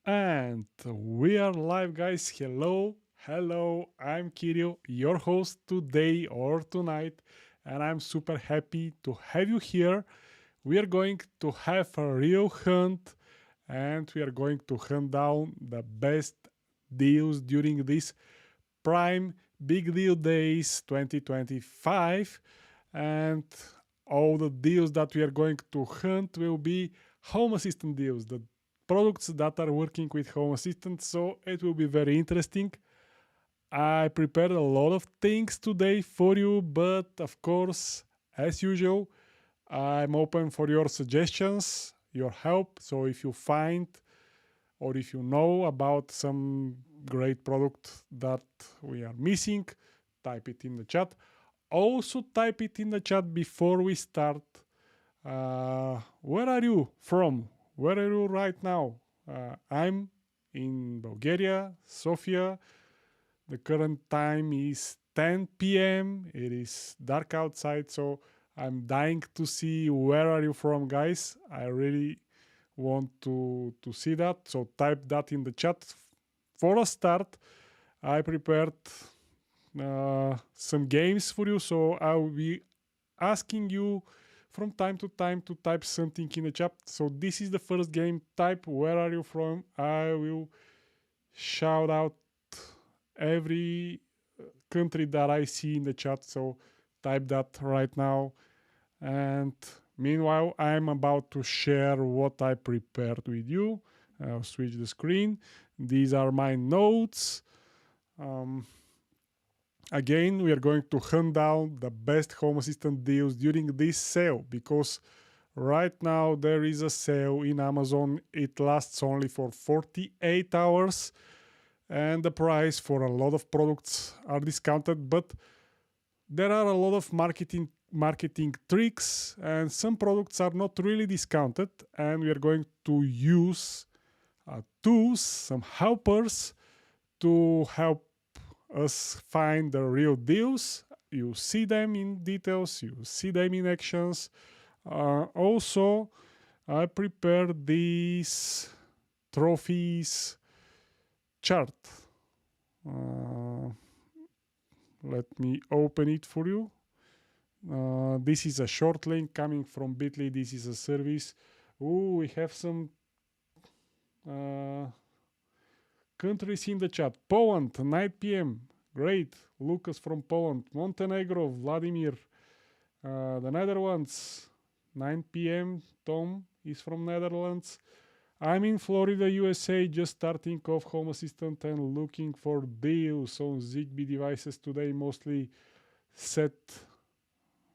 And we are live, guys. Hello, I'm Kirill, your host today or tonight, and I'm super happy to have you here. We are going to have a real hunt, and we are going to hunt down the best deals during this Prime Big Deal Days 2025. And all the deals that we are going to hunt will be Home Assistant deals, the products that are working with Home Assistant. So it will be very interesting. I prepared a lot of things today for you, but of course, as usual, I'm open for your suggestions, your help. So if you find or if you know about some great product that we are missing, type it in the chat. Also, type it in the chat before we start. Where are you from? Where are you right now? I'm in Bulgaria, Sofia. The current time is 10 p.m. It is dark outside, so I'm dying to see where are you from, guys. I really want to see that. So type that in the chat. For a start, I prepared some games for you. So I will be asking you from time to time to type something in the chat. So this is the first game. Type where are you from. I will shout out every country that I see in the chat. So type that right now. And meanwhile, I'm about to share what I prepared with you. I'll switch the screen. These are my notes. Again, we are going to hunt down the best Home Assistant deals during this sale because right now there is a sale in Amazon. It lasts only for 48 hours and the price for a lot of products are discounted, but there are a lot of marketing tricks and some products are not really discounted, and we are going to use tools, some helpers to help us find the real deals. You see them in details, you see them in actions. Also, I prepared this trophies chart. Let me open it for you. This is a short link coming from Bitly. This is a service. Ooh, we have some countries in the chat. Poland, 9 p.m. Great. Lucas from Poland. Montenegro, Vladimir. The Netherlands, 9 p.m. Tom is from Netherlands. I'm in Florida, USA, just starting off Home Assistant and looking for deals on Zigbee devices today, mostly set.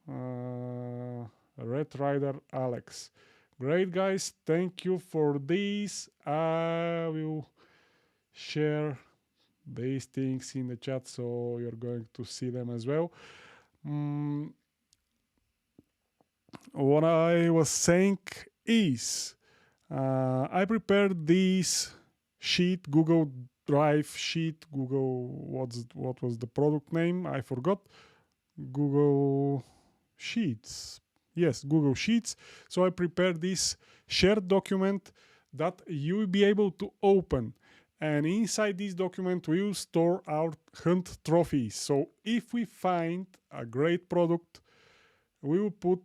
Red Rider Alex. Great, guys. Thank you for this. I will share these things in the chat so you're going to see them as well. What I was saying is I prepared this sheet, Google Drive sheet, what was the product name? I forgot. Google Sheets. Yes, Google Sheets. So I prepared this shared document that you will be able to open. And inside this document, we will store our hunt trophies. So if we find a great product, we will put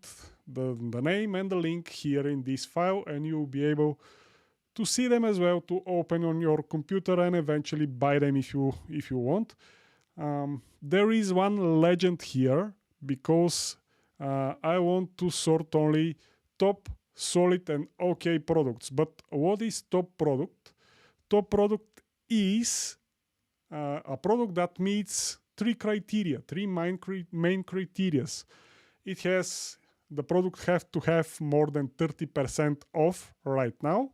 the name and the link here in this file, and you will be able to see them as well, to open on your computer and eventually buy them if you want. There is one legend here because I want to sort only top, solid, and okay products. But what is top product? Top product is a product that meets three main criteria. The product have to have more than 30% off right now.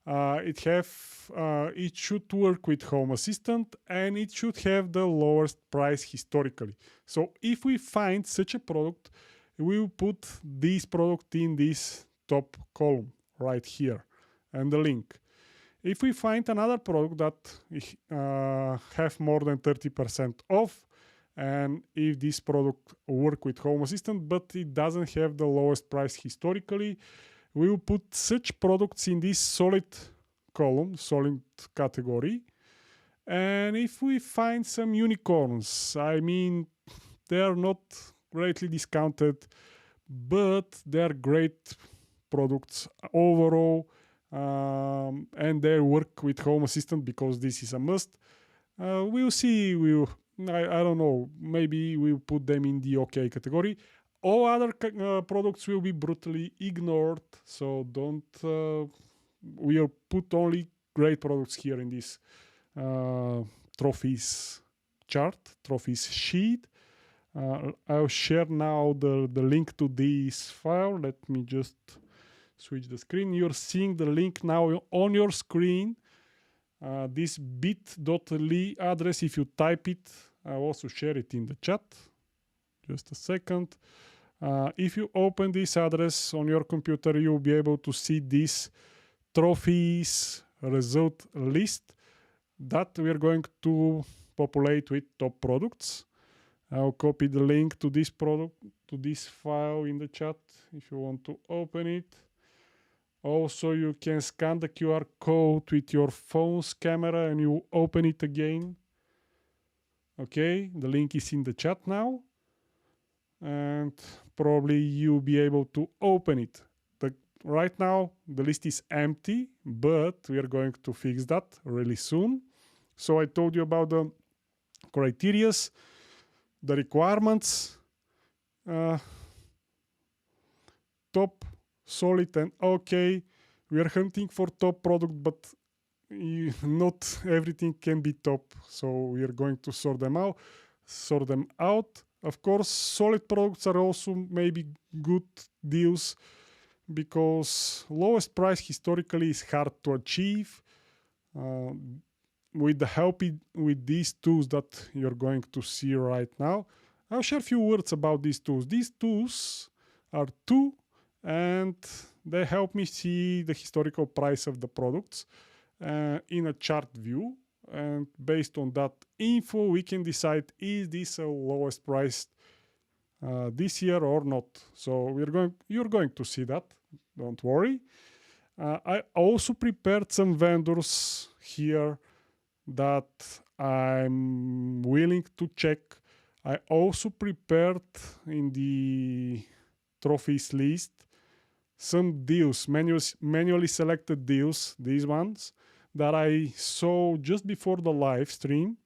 It should work with Home Assistant, and it should have the lowest price historically. So if we find such a product, we will put this product in this top column right here and the link. If we find another product that have more than 30% off, and if this product work with Home Assistant but it doesn't have the lowest price historically, we will put such products in this solid column, solid category. And if we find some unicorns, I mean, they are not greatly discounted, but they're great products overall, and they work with Home Assistant because this is a must. We'll see. I don't know. Maybe we'll put them in the OK category. All other products will be brutally ignored. So don't. We'll put only great products here in this trophies chart, trophies sheet. I'll share now the link to this file. Let me just switch the screen. You're seeing the link now on your screen. This bit.ly address, if you type it, I'll also share it in the chat. Just a second. If you open this address on your computer, you'll be able to see this trophies result list that we're going to populate with top products. I'll copy the link to this product, to this file in the chat if you want to open it. Also, you can scan the QR code with your phone's camera and you open it again. Okay, the link is in the chat now. And probably you'll be able to open it. Right now, the list is empty, but we are going to fix that really soon. So I told you about the criterias, the requirements, top, solid, and OK. We are hunting for top product, but not everything can be top. So we are going to sort them out. Of course, solid products are also maybe good deals because lowest price historically is hard to achieve. With the help with these tools that you're going to see right now, I'll share a few words about these tools. These tools are two, and they help me see the historical price of the products in a chart view. And based on that info, we can decide, is this a lowest price this year or not? So you're going to see that. Don't worry. I also prepared some vendors here that I'm willing to check. I also prepared in the trophies list some deals, manually selected deals, these ones, that I saw just before the live stream.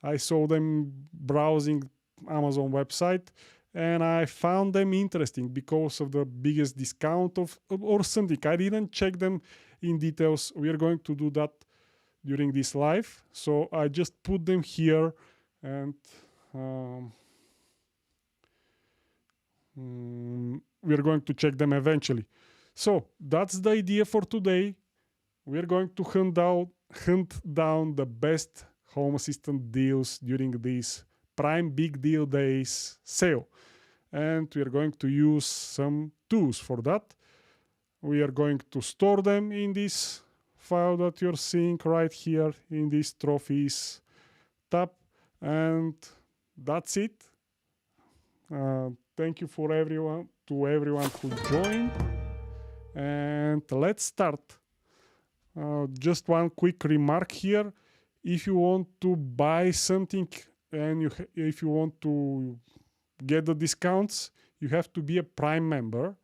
I saw them browsing Amazon website, and I found them interesting because of the biggest discount or something. I didn't check them in details. We are going to do that during this live. So I just put them here, and we're going to check them eventually. So that's the idea for today. We're going to hunt down the best Home Assistant deals during this Prime Big Deal Days sale. And we are going to use some tools for that. We are going to store them in this file that you're seeing right here in this trophies tab. And that's it. Thank you for everyone who joined. And let's start. Just one quick remark here. If you want to buy something and if you want to get the discounts, you have to be a Prime member.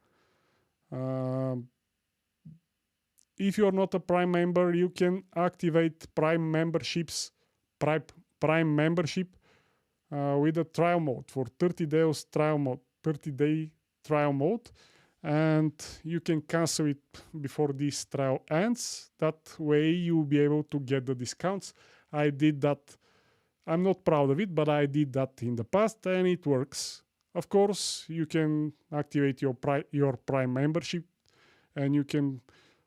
If you're not a Prime member, you can activate Prime membership with a trial mode for 30-day trial mode, and you can cancel it before this trial ends. That way you'll be able to get the discounts. I did that. I'm not proud of it, but I did that in the past and it works. Of course, you can activate your Prime membership and you can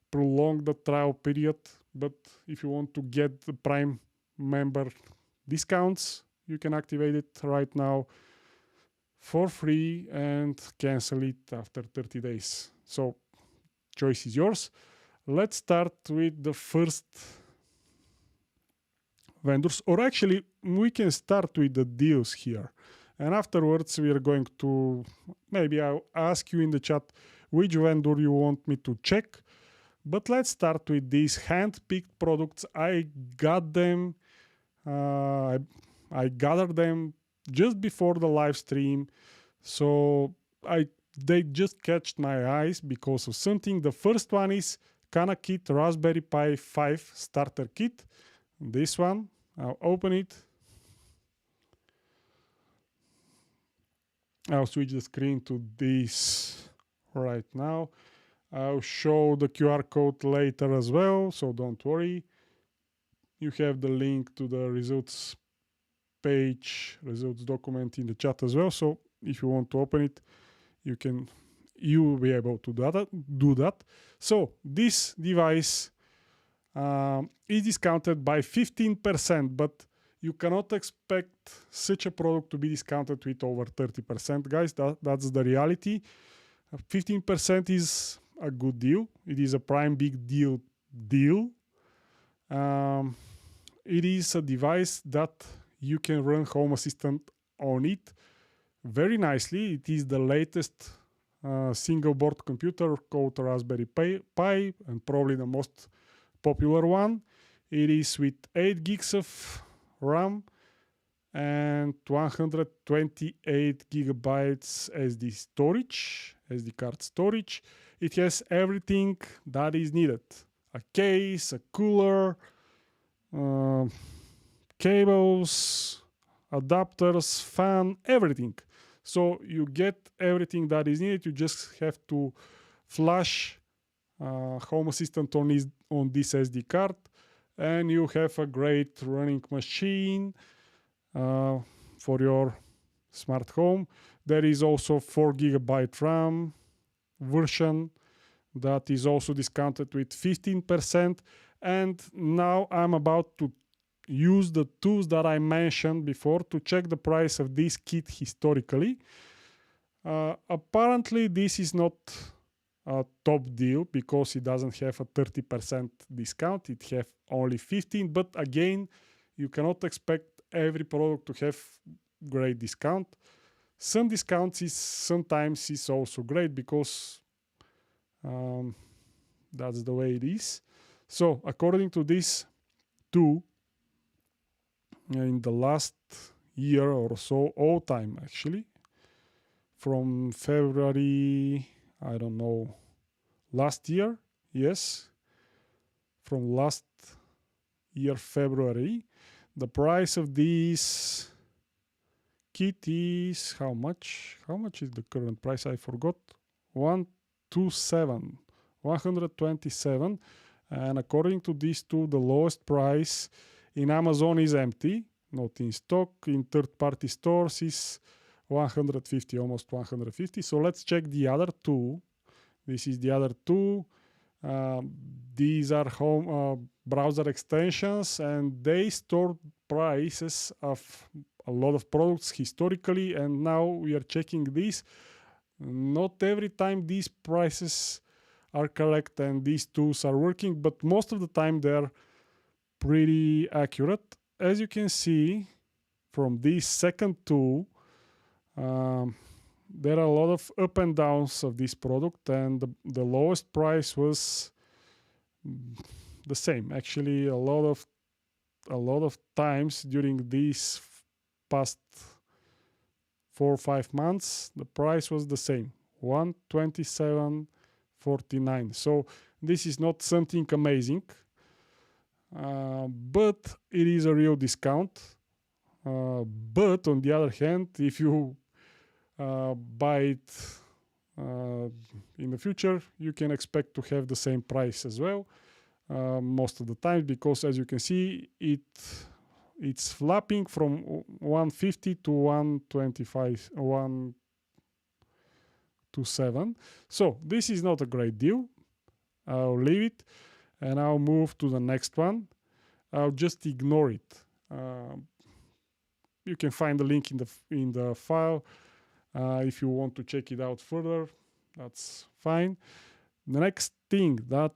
prolong the trial period. But if you want to get the Prime member discounts, you can activate it right now for free and cancel it after 30 days. So choice is yours. Let's start with the first vendors, or actually we can start with the deals here. And afterwards we are going to, maybe I'll ask you in the chat which vendor you want me to check. But let's start with these hand-picked products. I got them, I gathered them just before the live stream, so they just catched my eyes because of something. The first one is Kit Raspberry Pi 5 starter kit. This one, I'll open it. I'll switch the screen to this right now. I'll show the QR code later as well, so don't worry. You have the link to the results page, results document in the chat as well. So if you want to open it, you will be able to do that. So this device is discounted by 15%, but you cannot expect such a product to be discounted with over 30%, guys. That's the reality. 15% is a good deal. It is a prime big deal. It is a device that you can run Home Assistant on it very nicely. It is the latest single board computer called Raspberry Pi, and probably the most popular one. It is with 8 gigs of RAM and 128 gigabytes SD card storage. It has everything that is needed: a case, a cooler, cables, adapters, fan, everything. So you get everything that is needed. You just have to flash Home Assistant on this SD card, and you have a great running machine for your smart home. There is also 4 gigabyte RAM version that is also discounted with 15%. And now I'm about to use the tools that I mentioned before to check the price of this kit historically. Apparently this is not a top deal because it doesn't have a 30% discount. It have only 15%, but again, you cannot expect every product to have great discount. Some discounts sometimes is also great because that's the way it is. So according to this tool, in the last year or so, all time actually, from February, I don't know, last year, yes, from last year February, the price of this kit is how much? How much is the current price? I forgot. 127. And according to this tool, the lowest price in Amazon is empty, not in stock. In third-party stores is 150, almost 150. So let's check the other two. This is the other two. These are home browser extensions, and they store prices of a lot of products historically, and now we are checking this. Not every time these prices are correct and these tools are working, but most of the time they're pretty accurate. As you can see from this second tool, there are a lot of up and downs of this product, and the lowest price was the same. Actually, a lot of times during these past 4 or 5 months, the price was the same, 127.49. So this is not something amazing, but it is a real discount. But on the other hand, if you buy it in the future, you can expect to have the same price as well most of the time, because as you can see, it's flapping from 150 to 125, 127. So this is not a great deal. I'll leave it and I'll move to the next one. I'll just ignore it. You can find the link in the file. If you want to check it out further, that's fine. The next thing that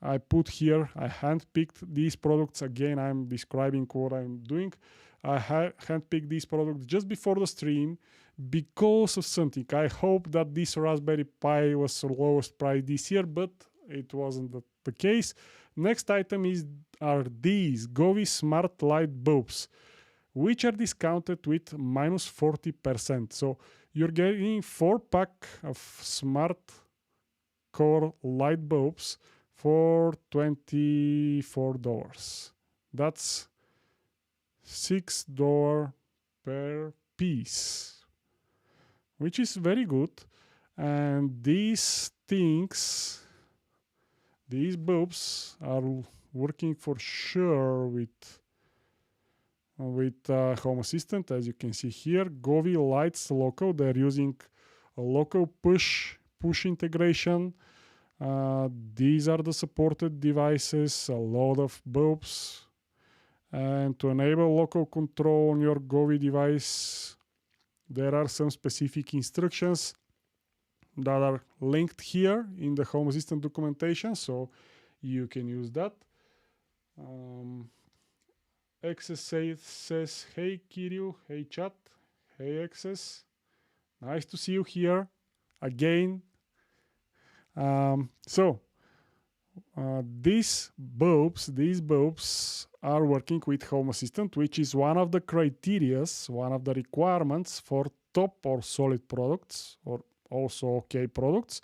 I put here, I handpicked these products. Again, I'm describing what I'm doing. I handpicked these products just before the stream because of something. I hope that this Raspberry Pi was the lowest price this year, but it wasn't the case. Next item are these Govee smart light bulbs, which are discounted with -40%. So you're getting 4-pack of smart core light bulbs for $24. That's $6 per piece, which is very good. And these bulbs are working for sure with Home Assistant. As you can see here, Govee Lights Local. They're using a local push integration. These are the supported devices, a lot of bulbs. And to enable local control on your Govee device, there are some specific instructions that are linked here in the Home Assistant documentation, so you can use that. Access says, hey Kirill, hey chat, hey Access. Nice to see you here again. These bulbs are working with Home Assistant, which is one of the criterias, one of the requirements for top or solid products, or also OK products.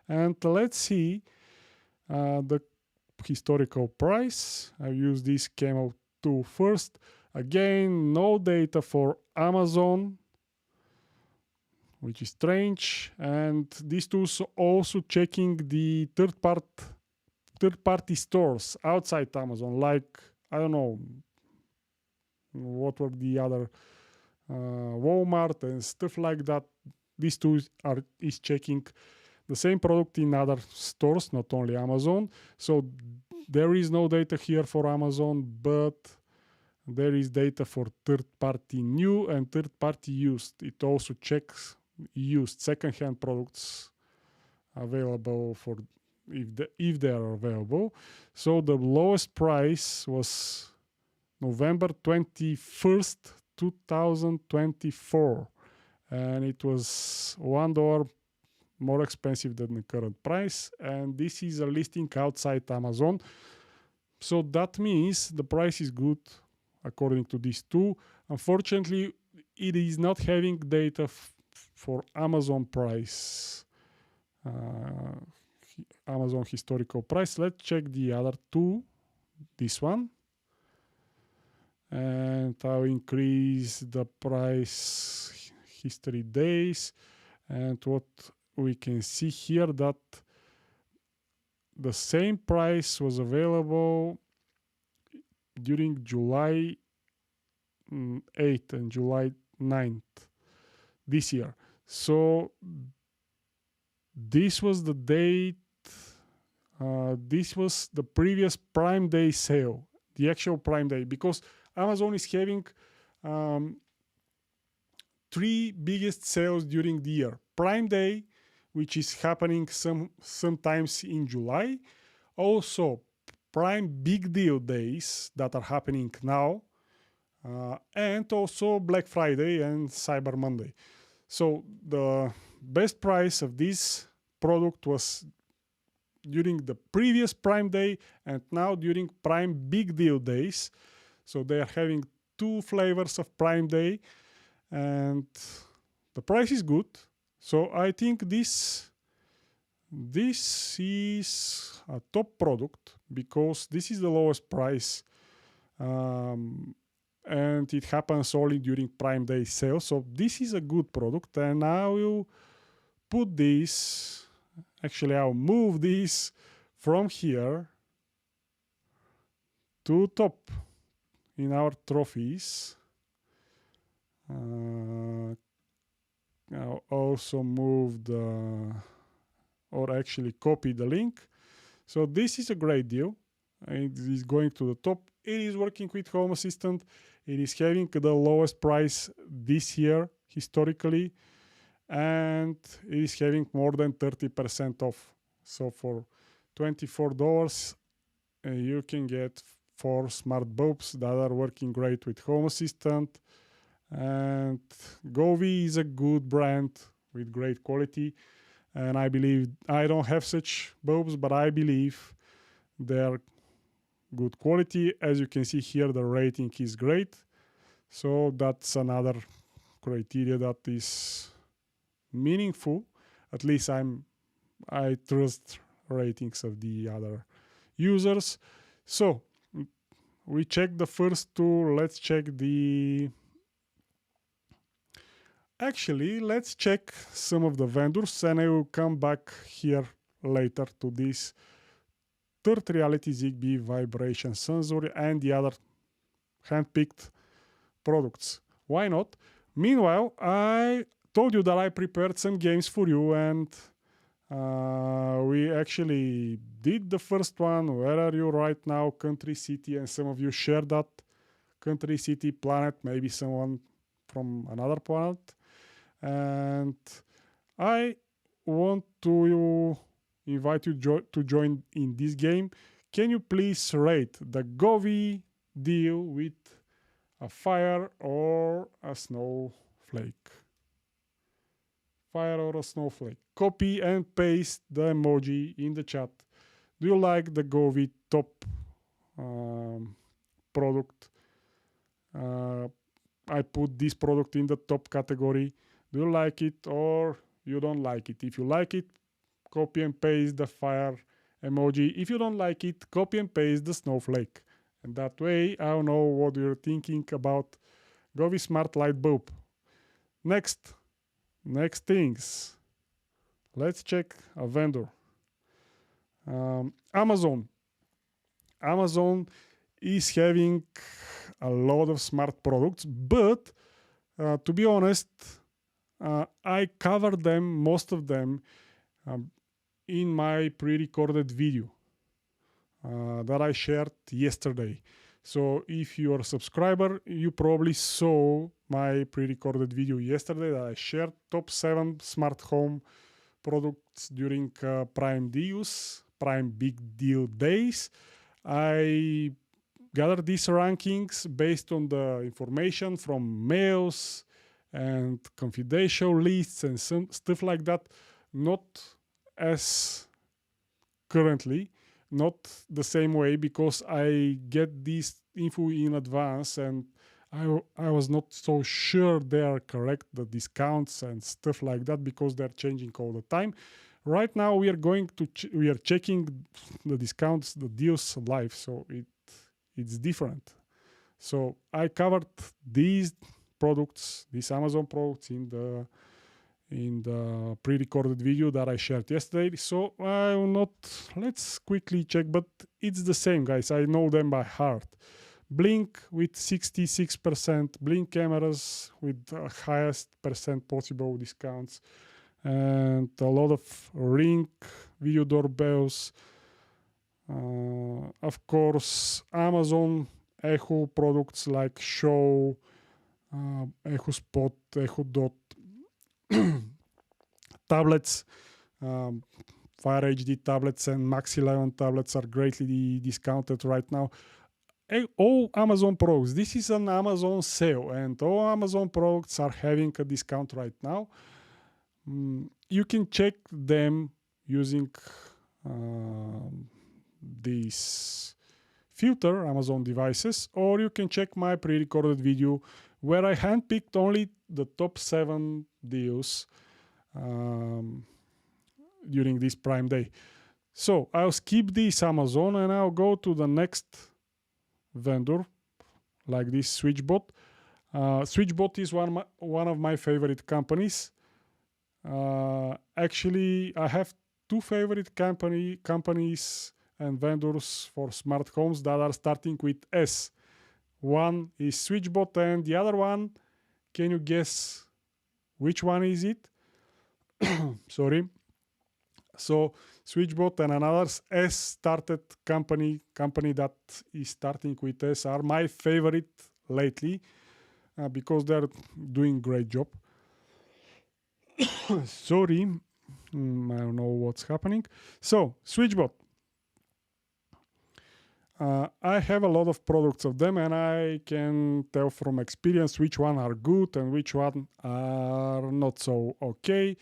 And let's see the historical price. I use this Camel 2 first. Again, no data for Amazon, which is strange. And these two also checking the third-party stores outside Amazon, like, I don't know, what were the other, Walmart and stuff like that. These two is checking the same product in other stores, not only Amazon. So there is no data here for Amazon, but there is data for third-party new and third-party used. It also checks used second-hand products available for if they are available. So the lowest price was November 21st, 2024. And it was $1 more expensive than the current price. And this is a listing outside Amazon. So that means the price is good according to these two. Unfortunately, it is not having data for Amazon price, Amazon historical price. Let's check the other two, this one. And I'll increase the price history days. And what we can see here, that the same price was available during July 8th and July 9th this year. So this was the date, this was the previous Prime Day sale, the actual Prime Day, because Amazon is having 3 biggest sales during the year. Prime Day, which is happening sometimes in July. Also, Prime Big Deal Days that are happening now. And also Black Friday and Cyber Monday. So the best price of this product was during the previous Prime Day and now during Prime Big Deal Days. So they are having 2 flavors of Prime Day and the price is good. So I think this is a top product because this is the lowest price. And it happens only during Prime Day sale. So this is a good product, and I will put this, actually I'll move this from here to top in our trophies. I'll also move or actually copy the link. So this is a great deal. It is going to the top. It is working with Home Assistant. It is having the lowest price this year historically, and it is having more than 30% off. So for $24, you can get 4 smart bulbs that are working great with Home Assistant. And Govee is a good brand with great quality. And I believe, I don't have such bulbs, but I believe they're good quality. As you can see here, the rating is great. So that's another criteria that is meaningful. At least I trust ratings of the other users. So we checked the first two. Let's check the... Actually, let's check some of the vendors, and I will come back here later to this third reality Zigbee vibration sensor and the other handpicked products. Why not? Meanwhile, I told you that I prepared some games for you, and we actually did the first one. Where are you right now? Country, city, and some of you shared that. Country, city, planet, maybe someone from another planet. And I want to invite you to join in this game. Can you please rate the Govee deal with a fire or a snowflake? Fire or a snowflake? Copy and paste the emoji in the chat. Do you like the Govee top product? I put this product in the top category. Do you like it or you don't like it? If you like it, copy and paste the fire emoji. If you don't like it, copy and paste the snowflake. And that way, I'll know what you're thinking about Govee Smart Light Bulb. Next things. Let's check a vendor. Amazon. Amazon is having a lot of smart products, but to be honest, I covered them, most of them, in my pre-recorded video that I shared yesterday. So if you're a subscriber, you probably saw my pre-recorded video yesterday that I shared top 7 smart home products during Prime Deals, Prime Big Deal Days. I gathered these rankings based on the information from mails and confidential lists and some stuff like that. Not as currently, not the same way, because I get this info in advance and I was not so sure they are correct, the discounts and stuff like that, because they're changing all the time. Right now we are going to we are checking the discounts, the deals live, so it's different. So I covered these products, these Amazon products, in the pre-recorded video that I shared yesterday. So I will not, let's quickly check, but it's the same, guys. I know them by heart. Blink with 66%, Blink cameras with the highest percent possible discounts, and a lot of Ring video doorbells. Of course, Amazon Echo products like Show, Echo Spot, Echo Dot, tablets, Fire HD tablets and Max 11 tablets are greatly discounted right now. All Amazon products, this is an Amazon sale, and all Amazon products are having a discount right now. You can check them using this filter, Amazon devices, or you can check my pre-recorded video where I handpicked only the top 7 deals during this Prime Day. So I'll skip this Amazon and I'll go to the next vendor, like this SwitchBot. SwitchBot is one of my favorite companies. Actually, I have 2 favorite companies and vendors for smart homes that are starting with S. One is SwitchBot and the other one, can you guess which one is it? Sorry. So SwitchBot and another S started company that is starting with S are my favorite lately because they're doing great job. Sorry, I don't know what's happening. So SwitchBot. I have a lot of products of them, and I can tell from experience which one are good and which one are not so okay.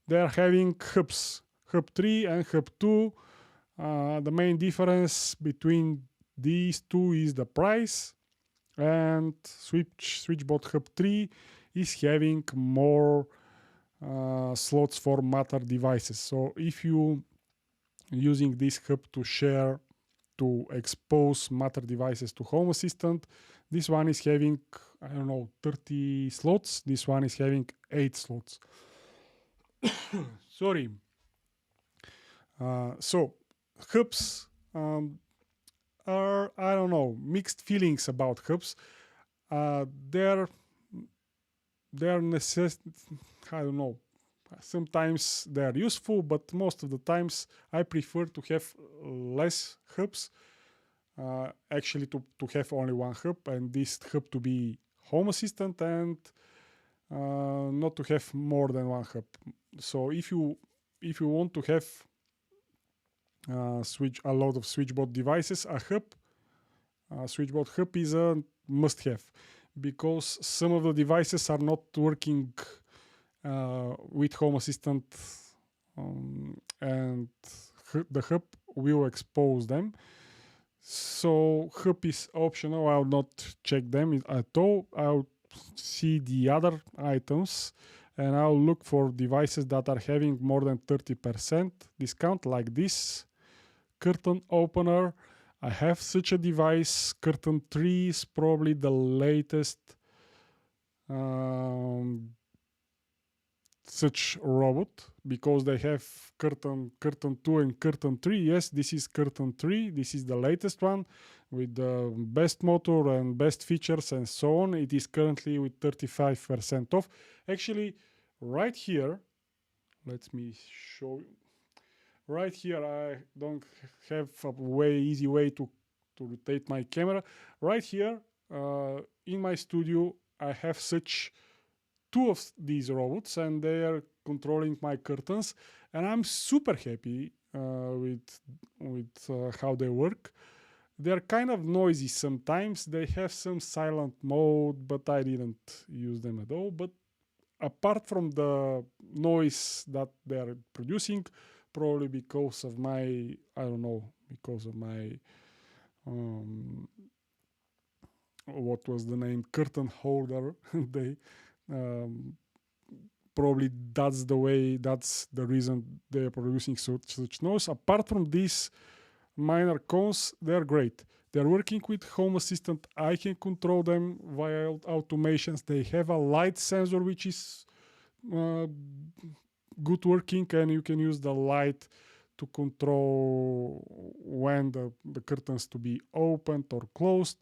They're having hubs, hub 3 and hub 2. The main difference between these two is the price, and SwitchBot Hub 3 is having more slots for Matter devices. So if you using this hub to share, to expose Matter devices to Home Assistant, this one is having, I don't know, 30 slots. This one is having 8 slots. Sorry. So hubs are, I don't know, mixed feelings about hubs. They're I don't know, sometimes they're useful, but most of the times I prefer to have less hubs, actually to have only one hub, and this hub to be Home Assistant, and not to have more than one hub. So if you want to have a lot of SwitchBot devices, a SwitchBot hub is a must-have, because some of the devices are not working with Home Assistant, and the hub will expose them. So hub is optional. I'll not check them at all. I'll see the other items, and I'll look for devices that are having more than 30% discount, like this curtain opener. I have such a device. Curtain 3 is probably the latest such robot, because they have curtain 2 and curtain 3. Yes, this is curtain 3. This is the latest one with the best motor and best features and so on. It is currently with 35% off. Actually, right here, let me show you. Right here, I don't have a easy way to rotate my camera. Right here, in my studio, I have such 2 of these robots, and they are controlling my curtains, and I'm super happy with how they work. They're kind of noisy sometimes. They have some silent mode, but I didn't use them at all. But apart from the noise that they're producing, probably because of my, I don't know, because of my what was the name, curtain holder, they probably that's the reason they're producing such noise. Apart from these minor cons, they're great. They're working with Home Assistant. I can control them via automations. They have a light sensor, which is good working, and you can use the light to control when the curtains to be opened or closed,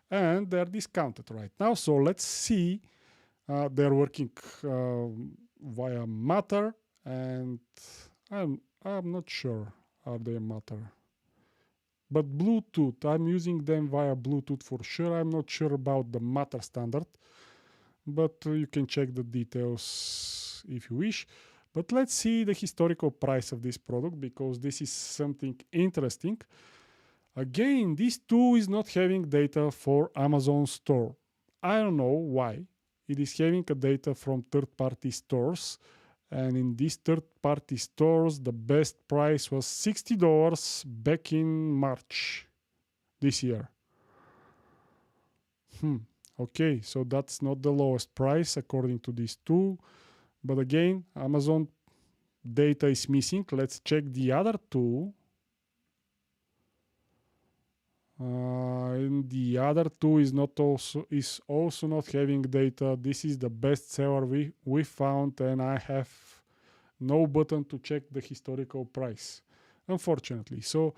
and they're discounted right now. So let's see. They're working via Matter, and I'm not sure are they Matter, but Bluetooth. I'm using them via Bluetooth for sure. I'm not sure about the Matter standard, but you can check the details if you wish. But let's see the historical price of this product, because this is something interesting. Again, this tool is not having data for Amazon store. I don't know why. It is having a data from third-party stores, and in these third-party stores, the best price was $60 back in March this year. Okay, so that's not the lowest price according to this tool. But again, Amazon data is missing. Let's check the other tool. And the other tool is also not having data. This is the best seller we found, and I have no button to check the historical price, unfortunately. So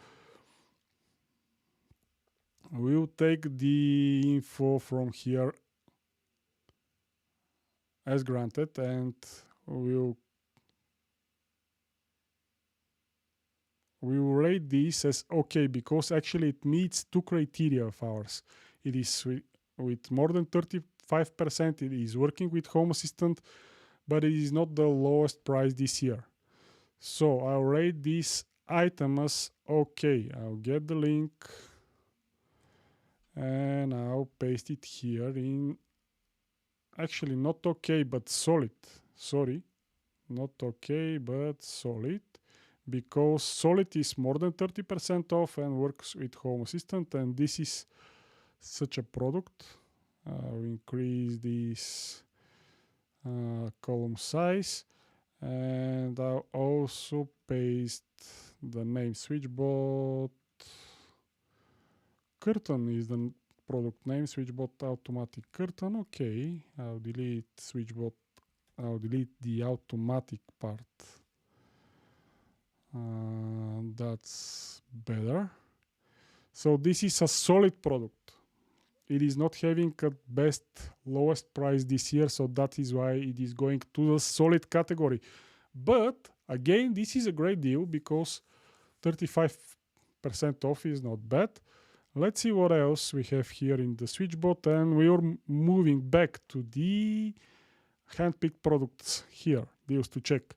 we'll take the info from here as granted, and we'll rate this as okay, because actually it meets 2 criteria of ours. It is with more than 35%, it is working with Home Assistant, but it is not the lowest price this year. So I'll rate this item as okay. I'll get the link and I'll paste it here in, actually not okay, but solid. Sorry, not okay, but solid. because solid is more than 30% off and works with Home Assistant, and this is such a product. We increase this column size, and I'll also paste the name. Switchbot curtain is the product name. Switchbot automatic curtain. Okay, I'll delete switchbot. I'll delete the automatic part. That's better. So this is a solid product. It is not having a best lowest price this year, so that is why it is going to the solid category. But again, this is a great deal because 35% off is not bad. Let's see what else we have here in the Switchbot, and we are moving back to the handpicked products here, deals to check.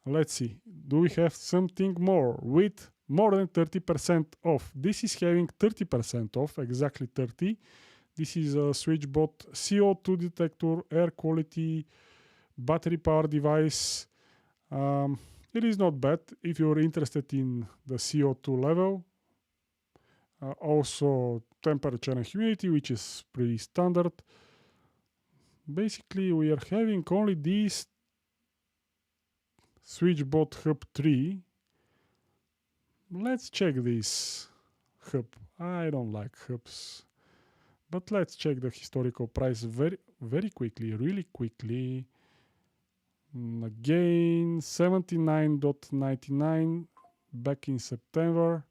Let's see, do we have something more with more than 30% off? This is having 30% off, exactly 30. This is a Switchbot CO2 detector, air quality, battery power device. It is not bad if you're interested in the CO2 level. Also temperature and humidity, which is pretty standard. Basically, we are having only this Switchbot Hub 3. Let's check this hub. I don't like hubs. But let's check the historical price very quickly, really quickly. Again, $79.99 back in September.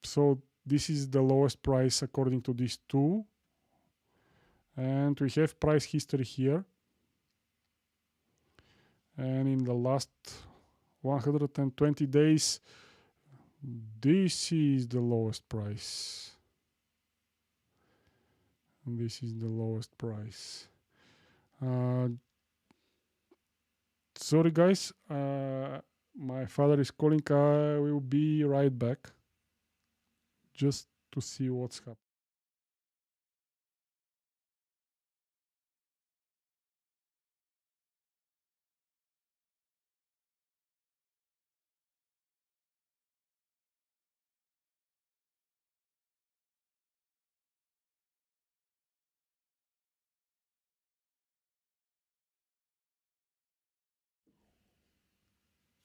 So this is the lowest price according to these two. And we have price history here. And in the last 120 days, this is the lowest price. And this is the lowest price. Sorry guys, my father is calling. I will be right back just to see what's happening.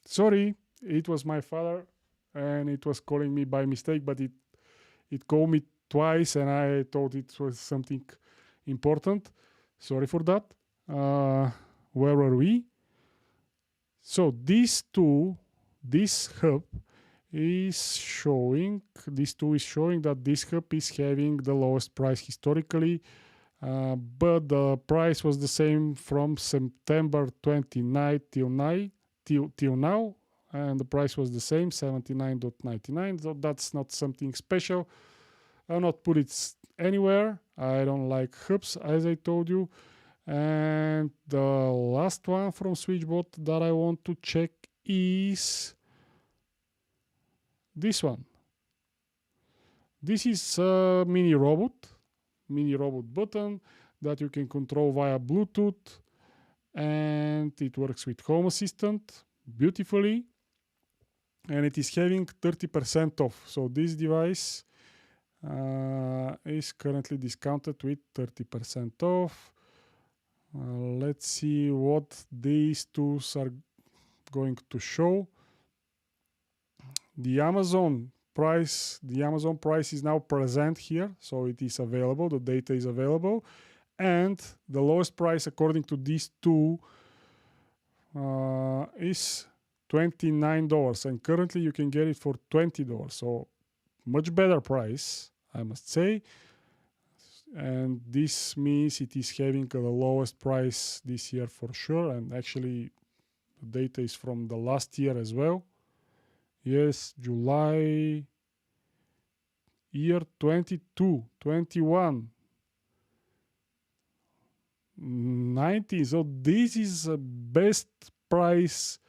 Sorry, it was my father and it was calling me by mistake, but it called me twice and I thought it was something important. Sorry for that. Where were we? So this hub is showing, that this hub is having the lowest price historically, but the price was the same from September 29 till now, and the price was the same, $79.99. So that's not something special. I'll not put it anywhere. I don't like hubs, as I told you. And the last one from Switchbot that I want to check is this one. This is a mini robot button that you can control via Bluetooth, and it works with Home Assistant beautifully, and it is having 30% off. So this device is currently discounted with 30% off. Let's see what these tools are going to show. The Amazon price is now present here, so it is available, the data is available, and the lowest price according to these two is $29, and currently you can get it for $20, so much better price, I must say. And this means it is having the lowest price this year for sure, and actually the data is from the last year as well. Yes, July year 22, 21, 90. So this is the best price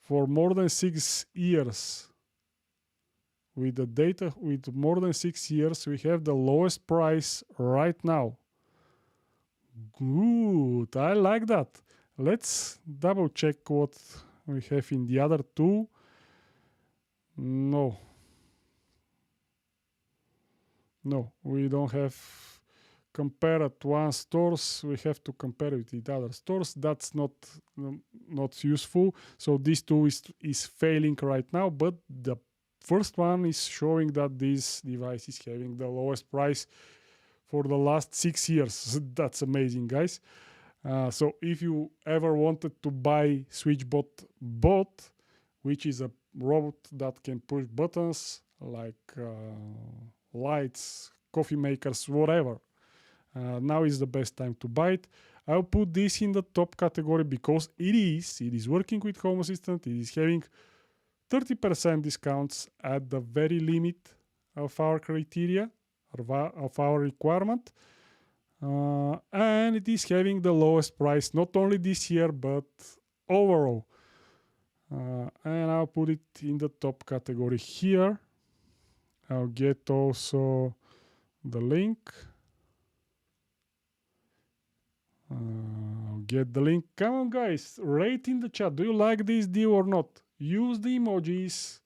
for more than 6 years. with the data with more than 6 years, we have the lowest price right now. Good, I like that. Let's double check what we have in the other two. No, we don't have compare at one stores. We have to compare it with other stores. That's not useful. So this two is failing right now, but the first one is showing that this device is having the lowest price for the last 6 years. That's amazing, guys. So if you ever wanted to buy SwitchBot Bot, which is a robot that can push buttons like lights, coffee makers, whatever, now is the best time to buy it. I'll put this in the top category because it is working with Home Assistant. It is having 30% discounts at the very limit of our criteria, of our requirement. And it is having the lowest price, not only this year, but overall. And I'll put it in the top category here. I'll get also the link. I'll get the link. Come on, guys, rate in the chat. Do you like this deal or not? Use the emojis,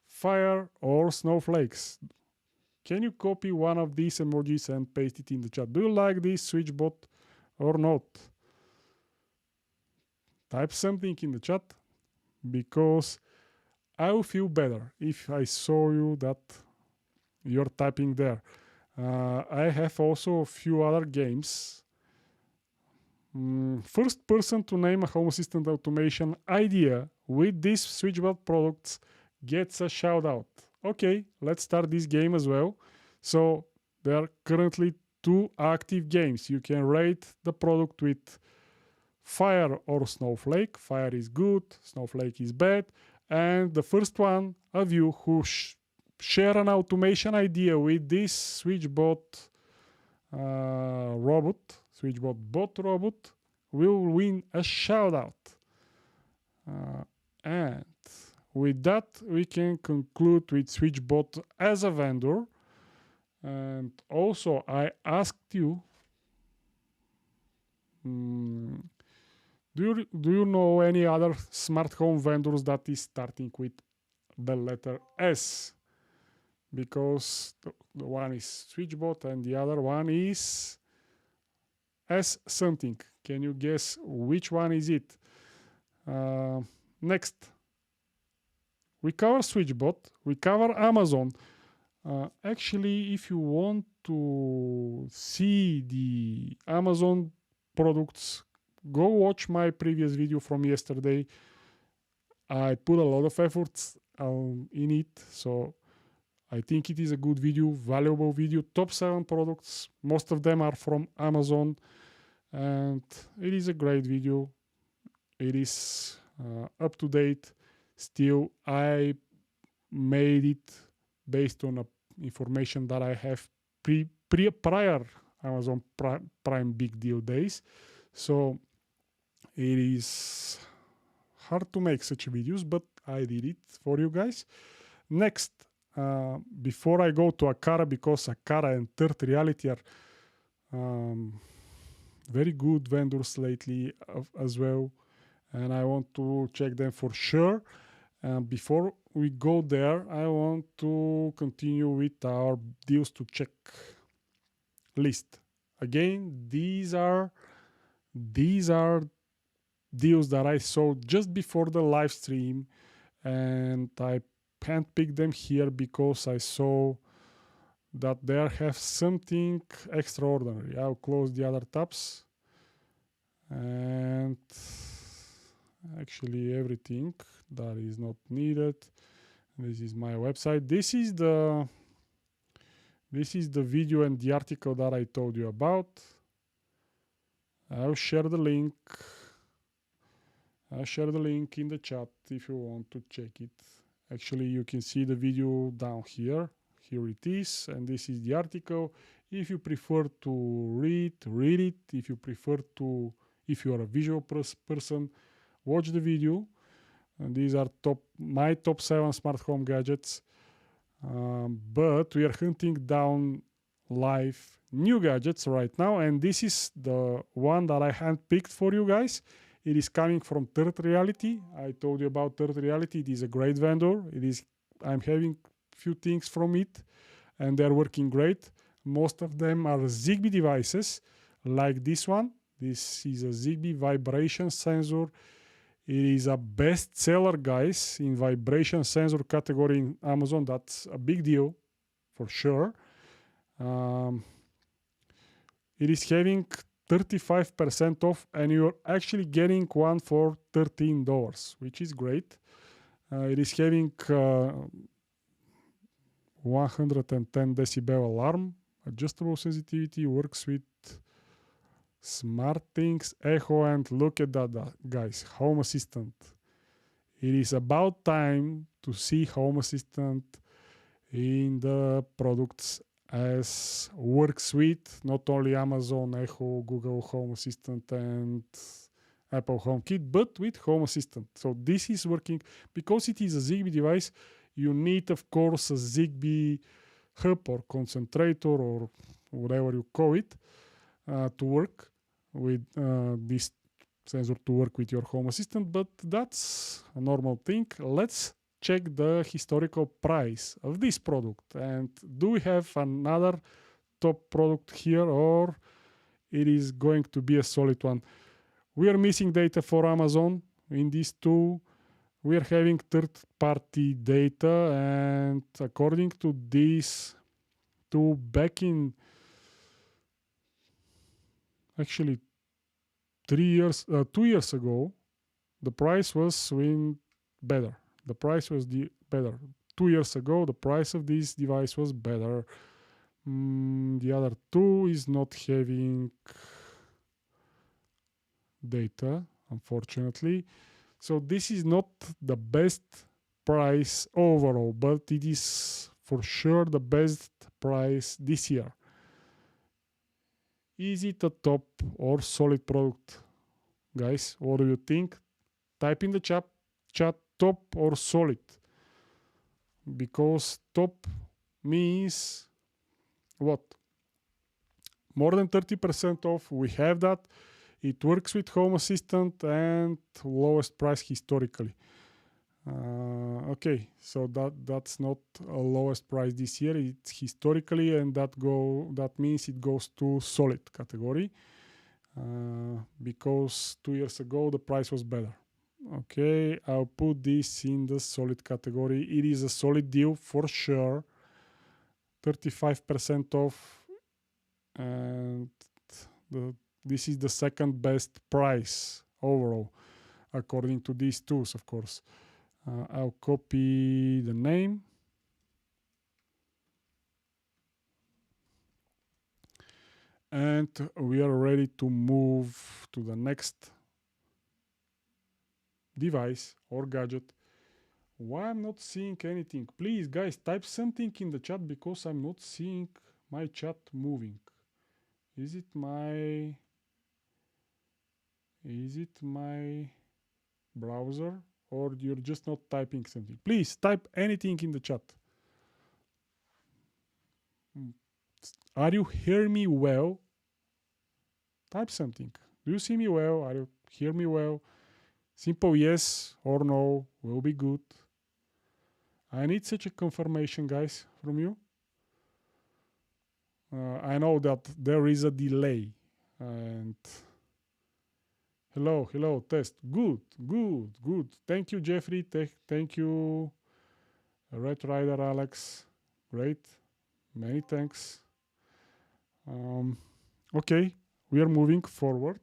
fire or snowflakes. Can you copy one of these emojis and paste it in the chat? Do you like this SwitchBot or not? Type something in the chat because I will feel better if I saw you that you're typing there. I have also a few other games. First person to name a Home Assistant automation idea with these SwitchBot products gets a shout out. Okay, let's start this game as well. So there are currently 2 active games. You can rate the product with fire or snowflake. Fire is good, snowflake is bad. And the first one of you who share an automation idea with this SwitchBot robot, SwitchBot bot robot, will win a shout out. And with that, we can conclude with SwitchBot as a vendor. And also, I asked you, do you know any other smart home vendors that is starting with the letter S? Because the one is SwitchBot and the other one is S something. Can you guess which one is it? Next. We cover SwitchBot, we cover Amazon. Actually, if you want to see the Amazon products, go watch my previous video from yesterday. I put a lot of efforts in it, so I think it is a good video, valuable video. Top 7 products, most of them are from Amazon, and it is a great video. It is up to date. Still, I made it based on information that I have prior Amazon Prime Big Deal days. So it is hard to make such videos, but I did it for you guys. Next, before I go to Akara, because Akara and Third Reality are very good vendors lately as well, and I want to check them for sure. Before we go there, I want to continue with our deals to check list. Again, these are deals that I saw just before the live stream, and I handpicked them here because I saw that they have something extraordinary. I'll close the other tabs and actually everything that is not needed. This is my website. This is the video and the article that I told you about. I'll share the link. I'll share the link in the chat if you want to check it. Actually, you can see the video down here. Here it is, and this is the article. If you prefer to read it. If you prefer to, if you are a visual person, watch the video. And these are my top 7 smart home gadgets. but we are hunting down live new gadgets right now, and this is the one that I handpicked for you guys. It is coming from Third Reality. I told you about Third Reality. It is a great vendor. I'm having few things from it, and they're working great. Most of them are Zigbee devices, like this one. This is a Zigbee vibration sensor. It is a bestseller, guys, in vibration sensor category in Amazon. That's a big deal, for sure. It is having 35% off, and you're actually getting one for $13, which is great. It is having 110 decibel alarm, adjustable sensitivity, works with SmartThings, Echo, and look at that, guys, Home Assistant. It is about time to see Home Assistant in the products as works with not only Amazon Echo, Google Home Assistant, and Apple HomeKit, but with Home Assistant. So this is working. Because it is a Zigbee device, you need, of course, a Zigbee hub or concentrator or whatever you call it to work with this sensor, to work with your Home Assistant, but that's a normal thing. Let's check the historical price of this product. And do we have another top product here, or it is going to be a solid one? We are missing data for Amazon in these two. We are having third-party data, and according to these two, back in actually 2 years ago, the price was better. The price was better. 2 years ago, the price of this device was better. The other two is not having data, unfortunately. So this is not the best price overall, but it is for sure the best price this year. Is it a top or solid product? Guys, what do you think? Type in the chat top or solid. Because top means what? More than 30% off. We have that. It works with Home Assistant and lowest price historically. Okay, so that's not a lowest price this year. It's historically, and that means it goes to solid category. Because 2 years ago the price was better. Okay, I'll put this in the solid category. It is a solid deal for sure. 35% off, and this is the second best price overall, according to these tools, of course. I'll copy the name. And we are ready to move to the next device or gadget. Why I'm not seeing anything? Please, guys, type something in the chat, because I'm not seeing my chat moving. Is it my browser, or you're just not typing something? Please type anything in the chat. Are you hearing me well? Type something. Do you see me well? Are you hear me well? Simple yes or no will be good. I need such a confirmation, guys, from you. I know that there is a delay. And hello, test. Good. Thank you, Jeffrey. Thank you, Red Rider Alex. Great. Many thanks. Okay, we are moving forward.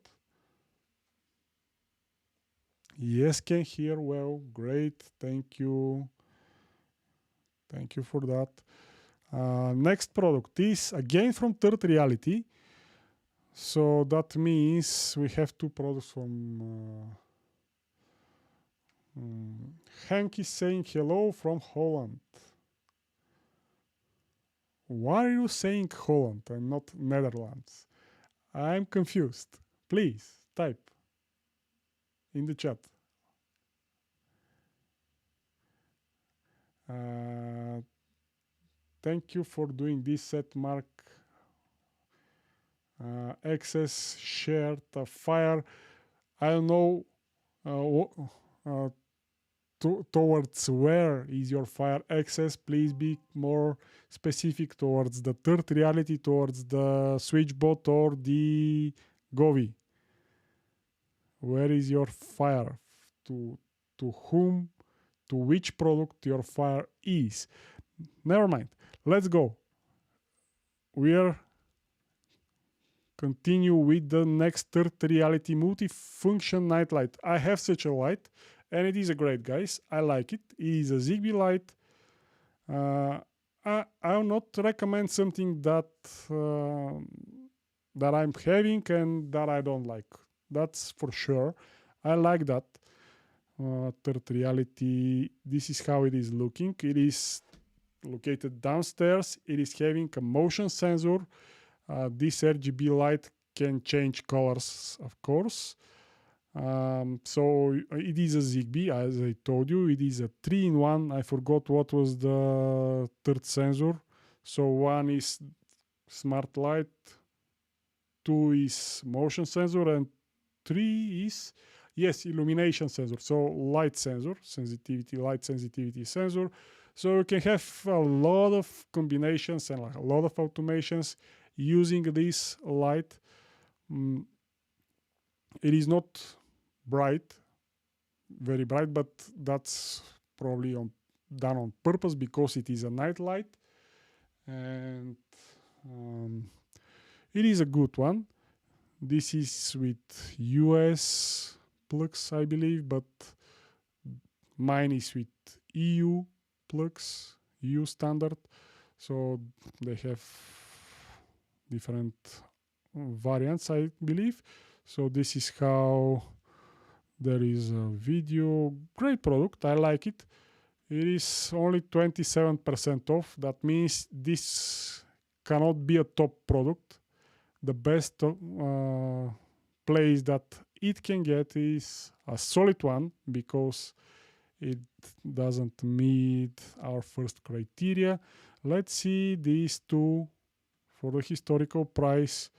Yes, can hear well. Great. Thank you. Thank you for that. Next product is again from Third Reality. So that means we have two products from Hank is saying hello from Holland. Why are you saying Holland and not Netherlands? I'm confused. Please type in the chat. thank you for doing this set mark access shared fire. I don't know towards where is your fire access. Please be more specific towards the third reality, towards the switchbot or the Govi. Where is your fire? To whom, to which product your fire is? Never mind. Let's go. We are continue with the next third reality multifunction night light. I have such a light, and it is a great, guys. I like it. It is a Zigbee light. I will not recommend something that that I'm having and that I don't like. That's for sure. I like that. Third reality. This is how it is looking. It is located downstairs. It is having a motion sensor. This RGB light can change colors, of course. So it is a Zigbee, as I told you. It is a 3-in-1. I forgot what was the third sensor. So 1 is smart light, 2 is motion sensor, and 3 is, yes, illumination sensor. So light sensor, sensitivity, light sensitivity sensor. So you can have a lot of combinations and like a lot of automations using this light. It is not bright, very bright, but that's probably done on purpose because it is a night light, and it is a good one. This is with US plugs, I believe, but mine is with EU plugs, EU standard, so they have different variants, I believe. So this is how there is a video. Great product, I like it. It is only 27% off. That means this cannot be a top product. The best place that it can get is a solid one because it doesn't meet our first criteria. Let's see these two for the historical price.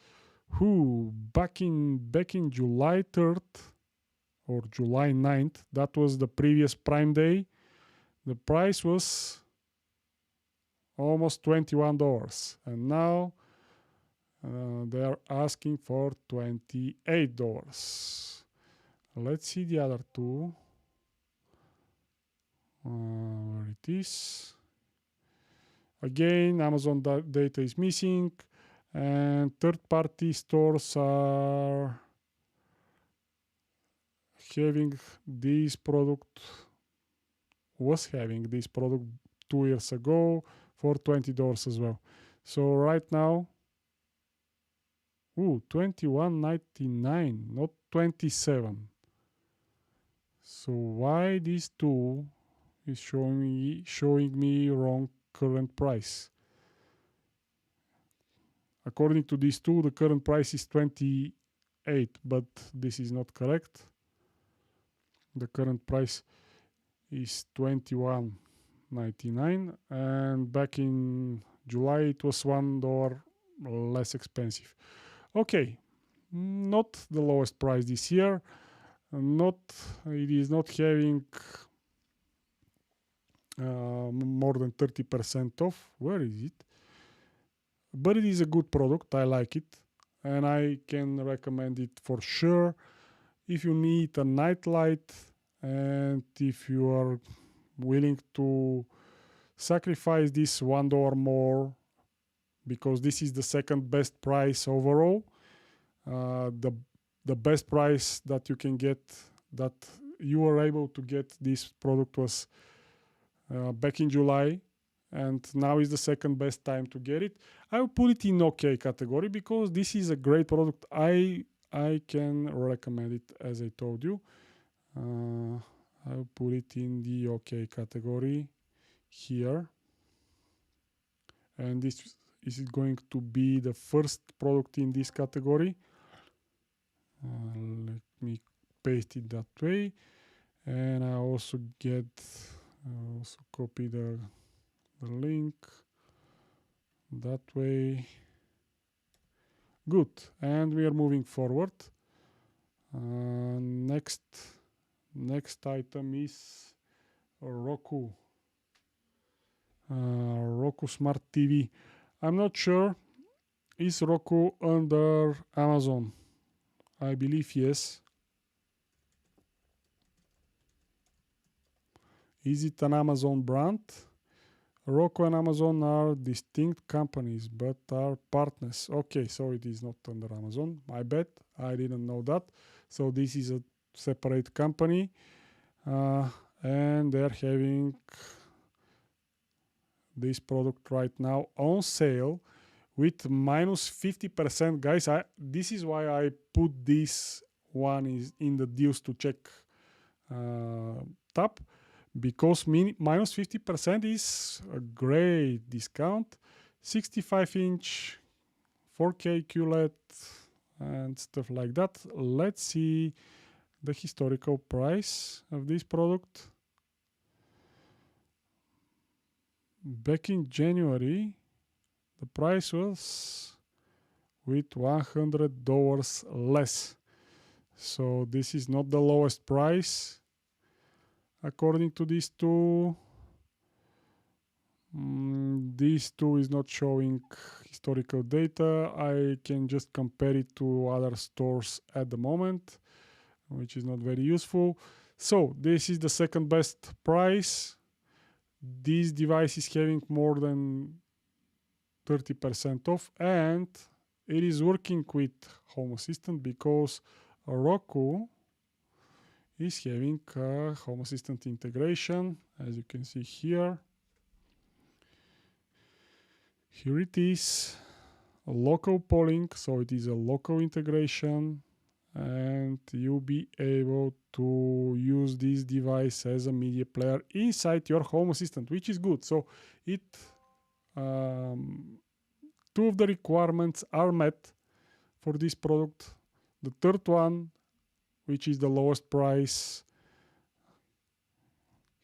Back in July 3rd or July 9th, that was the previous Prime Day, the price was almost $21, and now they are asking for $28. Let's see the other two. Where it is. Again, Amazon data is missing, and third-party stores are having this product, was having this product 2 years ago for $20 as well. So right now, $21.99, not $27. So why these two is showing me wrong current price? According to these two, the current price is 28, but this is not correct. The current price is $21.99, and back in July it was $1 less expensive. Okay, not the lowest price this year. It is not having more than 30% off. Where is it? But it is a good product. I like it, and I can recommend it for sure. If you need a night light and if you are willing to sacrifice this $1 more, because this is the second best price overall, the best price that you can get, that you were able to get this product was back in July, and now is the second best time to get it. I will put it in OK category because this is a great product. I can recommend it, as I told you. I'll put it in the OK category here, and this is going to be the first product in this category. Let me paste it that way, and I also copy the link. that way. Good, and we are moving forward. Next item is Roku. Roku Smart TV. I'm not sure. Is Roku under Amazon? I believe yes. Is it an Amazon brand? Roku and Amazon are distinct companies, but are partners. Okay, so it is not under Amazon. My bad. I didn't know that. So this is a separate company, and they're having this product right now on sale with minus 50%. Guys, this is why I put this one is in the deals to check tab, because minus 50% is a great discount. 65-inch 4K QLED and stuff like that. Let's see the historical price of this product. Back in January, the price was with $100 less. So this is not the lowest price according to these two. These two is not showing historical data. I can just compare it to other stores at the moment, which is not very useful. So this is the second best price. This device is having more than 30% off, and it is working with Home Assistant because Roku is having a Home Assistant integration, as you can see here. Here it is, local polling, so it is a local integration, and you'll be able to use this device as a media player inside your Home Assistant, which is good. So it two of the requirements are met for this product. The third one, which is the lowest price,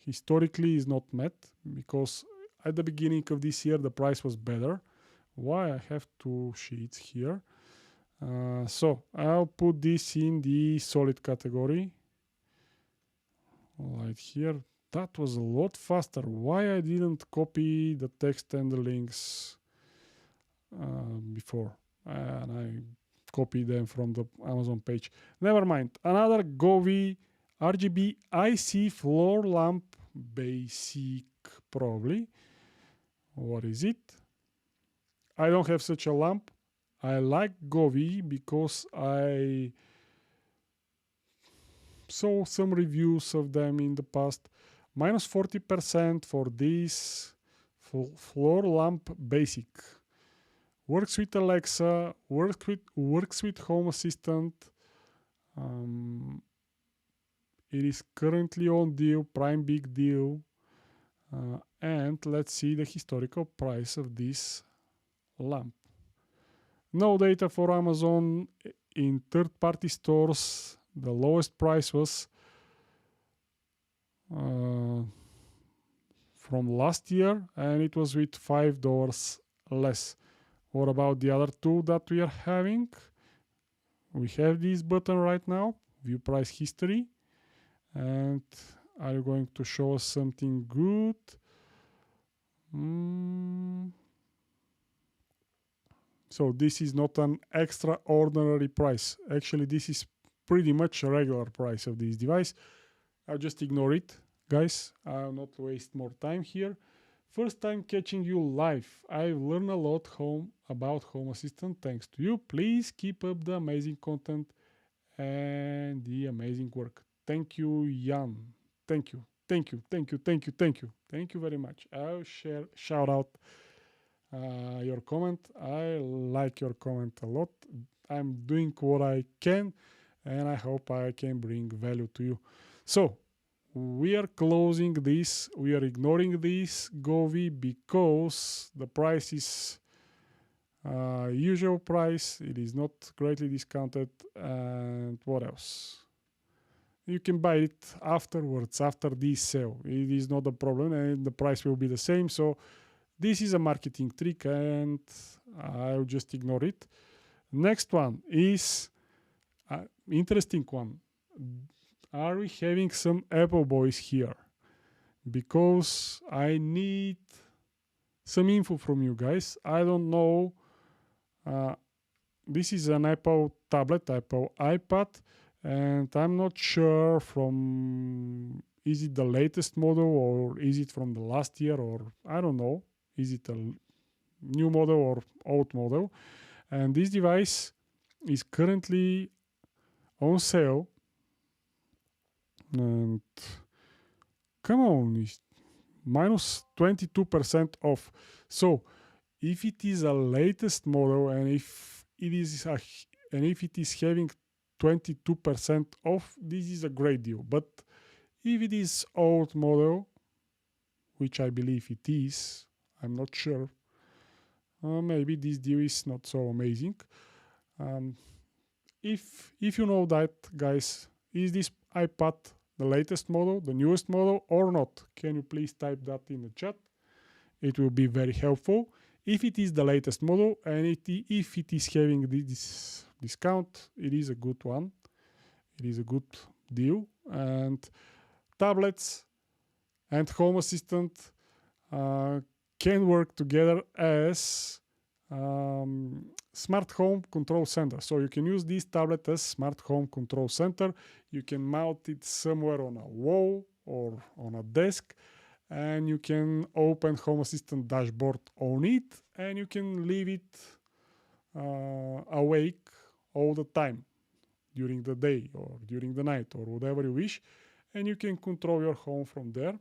historically is not met, because at the beginning of this year the price was better. Why? I have two sheets here. So I'll put this in the solid category. Right here. That was a lot faster. Why I didn't copy the text and the links before? And I copied them from the Amazon page. Never mind. Another Govee RGB IC floor lamp basic, probably. What is it? I don't have such a lamp. I like Govee because I saw some reviews of them in the past. Minus 40% for this floor lamp basic. Works with Alexa, works with Home Assistant. It is currently on deal, prime big deal. And let's see the historical price of this lamp. No data for Amazon. In third-party stores, the lowest price was from last year, and it was with $5 less. What about the other two that we are having? We have this button right now, view price history, and are you going to show us something good? So this is not an extraordinary price. Actually, this is pretty much a regular price of this device. I'll just ignore it, guys. I'll not waste more time here. First time catching you live. I've learned a lot about Home Assistant thanks to you. Please keep up the amazing content and the amazing work. Thank you, Jan. Thank you. Thank you. Thank you. Thank you. Thank you. Thank you very much. I'll shout out your comment. I like your comment a lot. I'm doing what I can, and I hope I can bring value to you. So we are closing this. We are ignoring this Govee because the price is usual price. It is not greatly discounted. And what else? You can buy it afterwards, after this sale. It is not a problem, and the price will be the same. So this is a marketing trick and I'll just ignore it. Next one is interesting one. Are we having some Apple boys here? Because I need some info from you guys. I don't know. This is an Apple tablet, Apple iPad, and I'm not sure from is it the latest model or is it from the last year, or I don't know. Is it a new model or old model? And this device is currently on sale. And come on, it's minus 22% off. So if it is a latest model and if it is having 22% off, this is a great deal. But if it is old model, which I believe it is, I'm not sure, maybe this deal is not so amazing. If you know that, guys, is this iPad the latest model, the newest model, or not? Can you please type that in the chat? It will be very helpful. If it is the latest model and if it is having this discount, it is a good one. It is a good deal. And tablets and Home Assistant can work together as smart home control center. So you can use this tablet as smart home control center. You can mount it somewhere on a wall or on a desk, and you can open Home Assistant dashboard on it, and you can leave it awake all the time during the day or during the night or whatever you wish, and you can control your home from there.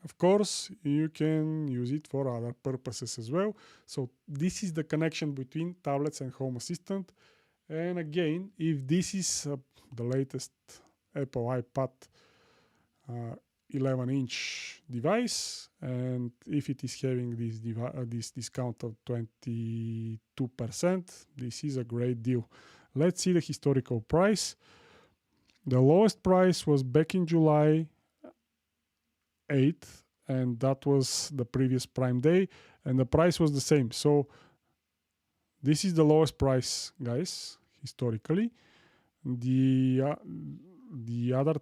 Of course, you can use it for other purposes as well. So this is the connection between tablets and Home Assistant. And again, if this is the latest Apple iPad 11-inch device, and if it is having this discount of 22%, this is a great deal. Let's see the historical price. The lowest price was back in July 8th, and that was the previous Prime Day, and the price was the same. So this is the lowest price, guys, historically. The other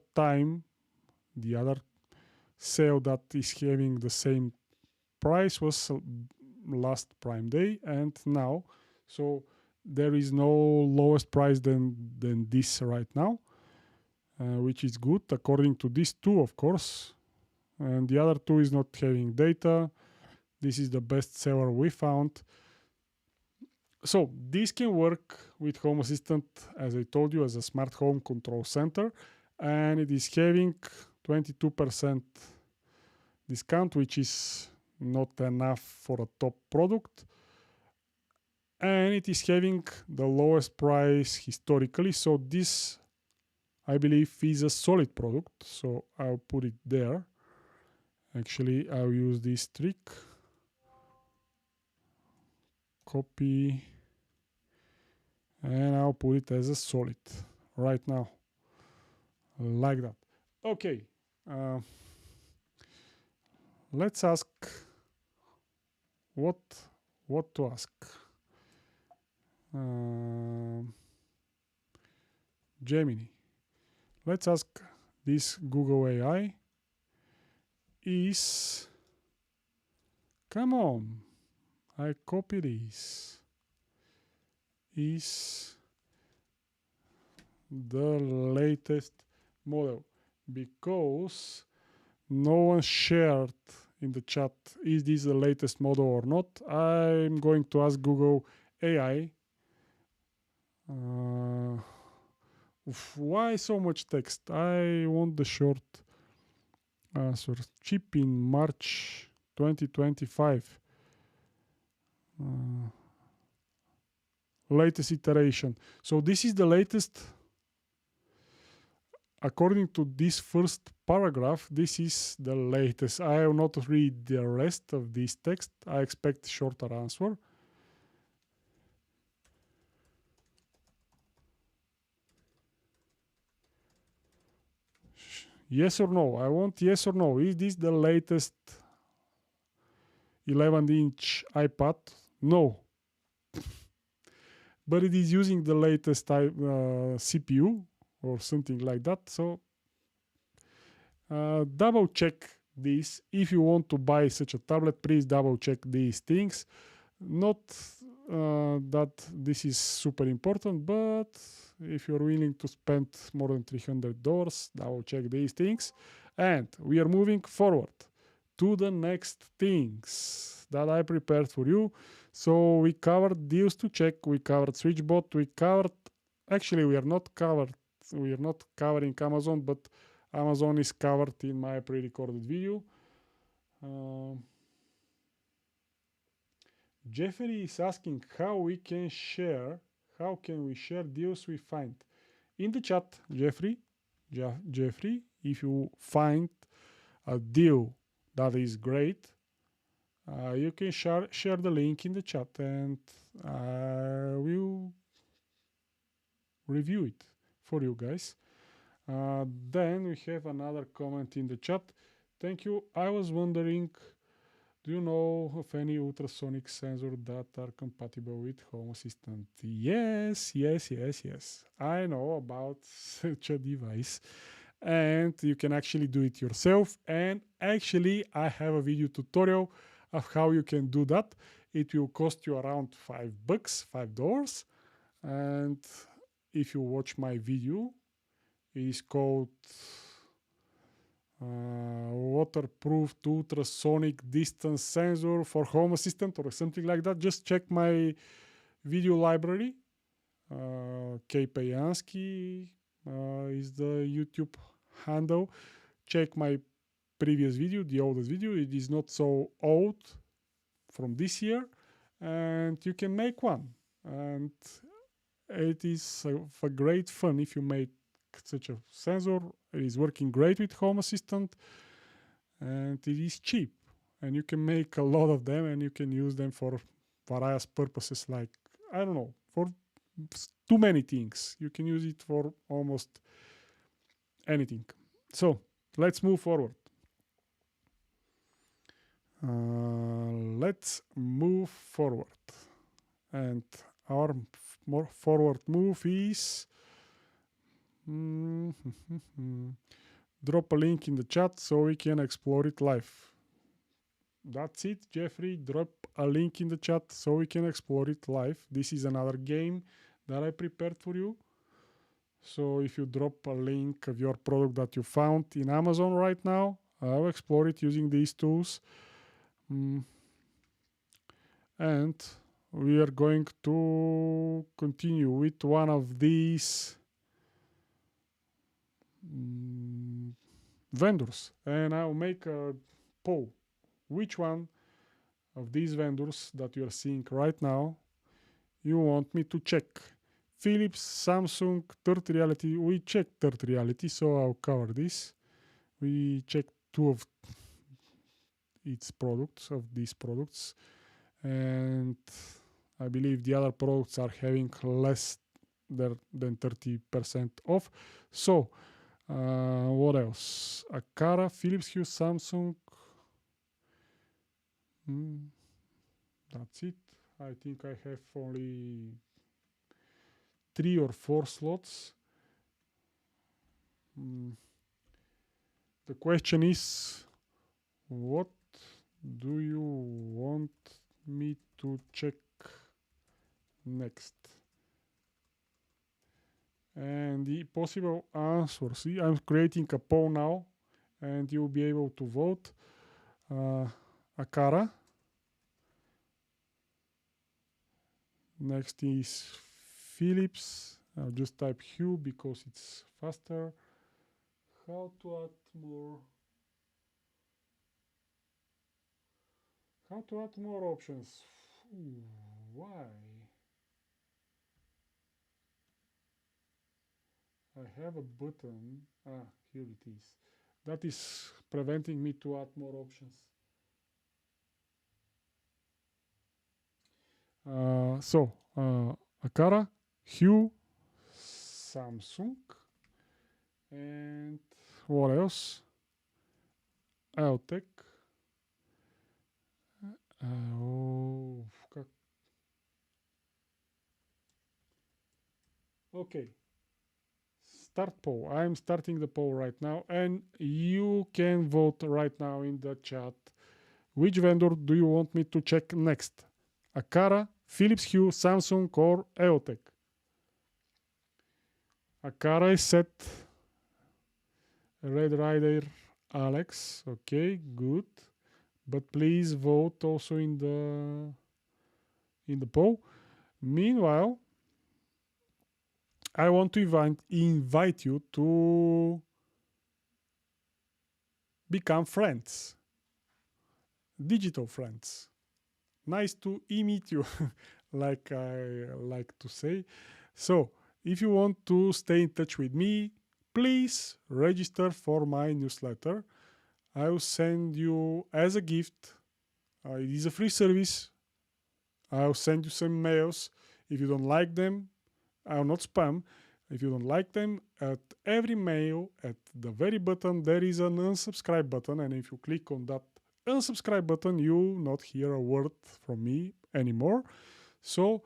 sale that is having the same price was last Prime Day and now. So there is no lowest price than this right now, which is good according to these two, of course. And the other two is not having data. This is the best seller we found. So this can work with Home Assistant, as I told you, as a smart home control center, and it is having 22% discount, which is not enough for a top product, and it is having the lowest price historically. So this, I believe, is a solid product, so I'll put it there. Actually, I'll use this trick. Copy. And I'll put it as a solid right now. Like that. Okay. Let's ask what to ask. Gemini. Let's ask this Google AI. Come on, I copy this. Is the latest model, because no one shared in the chat is this the latest model or not. I'm going to ask Google AI. Why so much text? I want the short answer. Chip in March 2025. Latest iteration. So this is the latest. According to this first paragraph, this is the latest. I will not read the rest of this text. I expect shorter answer. Yes or no? I want yes or no. Is this the latest? 11-inch iPad? No. But it is using the latest CPU or something like that. So double check this. If you want to buy such a tablet, please double check these things. Not that this is super important, but if you're willing to spend more than $300, double check these things. And we are moving forward to the next things that I prepared for you. So we covered deals to check, we covered SwitchBot, we covered, actually we are not covering Amazon, but Amazon is covered in my pre-recorded video. Jeffrey is asking how we can share, how can we share deals we find? In the chat, Jeffrey, if you find a deal that is great, you can share the link in the chat and I will review it for you guys. Then we have another comment in the chat. Thank you. I was wondering, do you know of any ultrasonic sensor that are compatible with Home Assistant? Yes. I know about such a device. And you can actually do it yourself. And actually, I have a video tutorial of how you can do that. It will cost you around $5. And if you watch my video, it is called waterproof ultrasonic distance sensor for Home Assistant or something like that. Just check my video library. Kpayansky is the YouTube handle. Check my previous video, the oldest video. It is not so old, from this year, and you can make one. And it is a great fun if you make such a sensor. It is working great with Home Assistant, and it is cheap. And you can make a lot of them, and you can use them for various purposes, like, I don't know, for too many things. You can use it for almost anything. So let's move forward. Let's move forward. And our more forward move is drop a link in the chat so we can explore it live. That's it, Jeffrey. Drop a link in the chat so we can explore it live. This is another game that I prepared for you. So if you drop a link of your product that you found in Amazon right now, I'll explore it using these tools. And we are going to continue with one of these vendors. And I'll make a poll. Which one of these vendors that you are seeing right now you want me to check? Philips, Samsung, Third Reality. We checked Third Reality, so I'll cover this. We checked two of its products, of these products, and I believe the other products are having less than 30% off. So what else? Akara, Philips Hue, Samsung. That's it. I think I have only 3 or 4 slots. The question is, what do you want me to check next? And the possible answers. See, I'm creating a poll now, and you'll be able to vote. Akara. Next is Philips. I'll just type Hue because it's faster. How to add more options? Why? I have a button. Here it is. That is preventing me to add more options. Akara, Hue, Samsung, and what else? Altec, Oh, okay. Start poll. I'm starting the poll right now, and you can vote right now in the chat. Which vendor do you want me to check next? Aqara, Philips Hue, Samsung, or EOTech? Aqara is set. Red Rider, Alex. Okay, good. But please vote also in the poll. Meanwhile, I want to invite you to become friends, digital friends. Nice to meet you, like I like to say. So, if you want to stay in touch with me, please register for my newsletter. I will send you as a gift. It is a free service. I'll send you some mails. If you don't like them, I'll not spam. If you don't like them, at every mail, at the very bottom, there is an unsubscribe button. And if you click on that unsubscribe button, you not hear a word from me anymore. So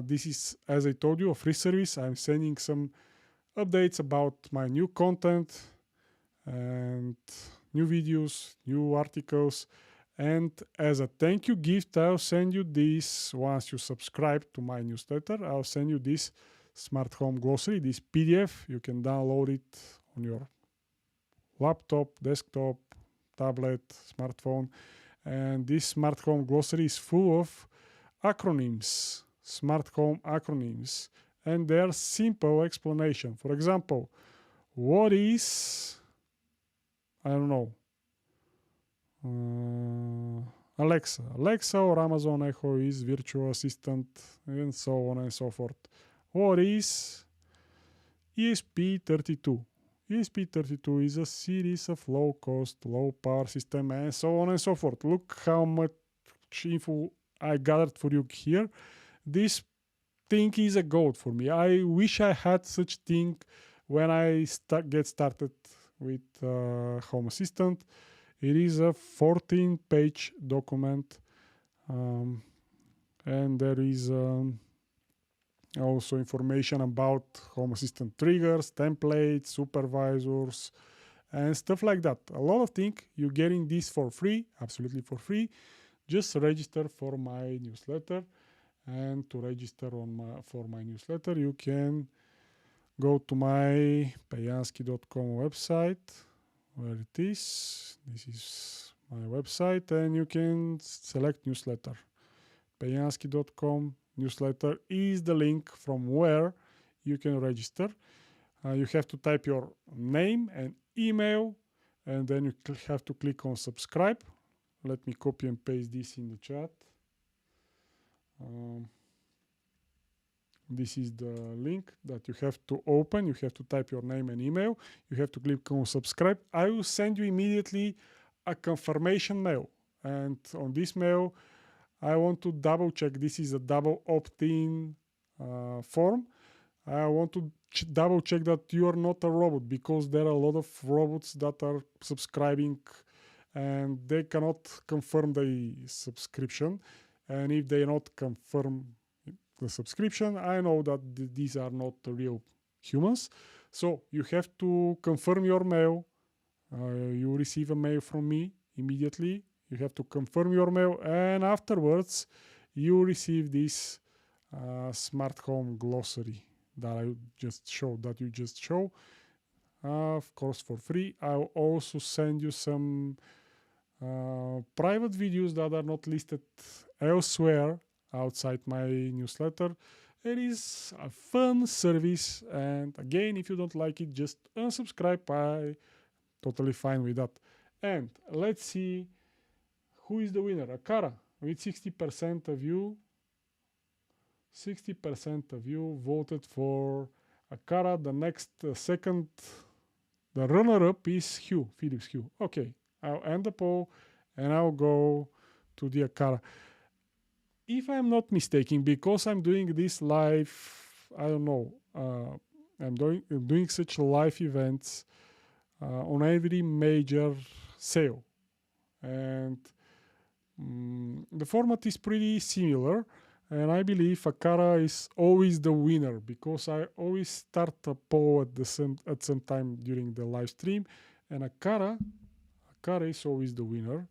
this is, as I told you, a free service. I'm sending some updates about my new content and new videos, new articles. And as a thank you gift, I'll send you this. Once you subscribe to my newsletter, I'll send you this smart home glossary, this PDF. You can download it on your laptop, desktop, tablet, smartphone. And this smart home glossary is full of acronyms, smart home acronyms, and their simple explanation. For example, what is, I don't know, Alexa. Alexa or Amazon Echo is virtual assistant, and so on and so forth. What is ESP32? ESP32 is a series of low-cost, low-power system, and so on and so forth. Look how much info I gathered for you here. This thing is a gold for me. I wish I had such thing when I get started with Home Assistant. It is a 14-page document, and there is also information about Home Assistant triggers, templates, supervisors, and stuff like that. A lot of things. You're getting this for free, absolutely for free. Just register for my newsletter. And to register for my newsletter, you can go to my pejansky.com website, where it is. This is my website, and you can select newsletter. pejansky.com newsletter is the link from where you can register. You have to type your name and email, and then you have to click on subscribe. Let me copy and paste this in the chat. This is the link that you have to open. You have to type your name and email. You have to click on subscribe. I will send you immediately a confirmation mail. And on this mail, I want to double check. This is a double opt-in form. I want to double check that you are not a robot, because there are a lot of robots that are subscribing and they cannot confirm the subscription. And if they not confirm the subscription, I know that these are not real humans. So you have to confirm your mail. You receive a mail from me immediately. You have to confirm your mail, and afterwards you receive this smart home glossary that I just showed, of course, for free. I'll also send you some private videos that are not listed elsewhere outside my newsletter. It is a fun service, and again, if you don't like it, just unsubscribe. I'm totally fine with that. And let's see who is the winner. Aqara, with 60% of you. 60% of you voted for Aqara. The next second, the runner-up is Hue, Philips Hue. Okay, I'll end the poll and I'll go to the Aqara. If I'm not mistaken, because I'm doing this live, I don't know, I'm doing such live events on every major sale. And The format is pretty similar, and I believe Akara is always the winner because I always start a poll at some time during the live stream, and Akara is always the winner.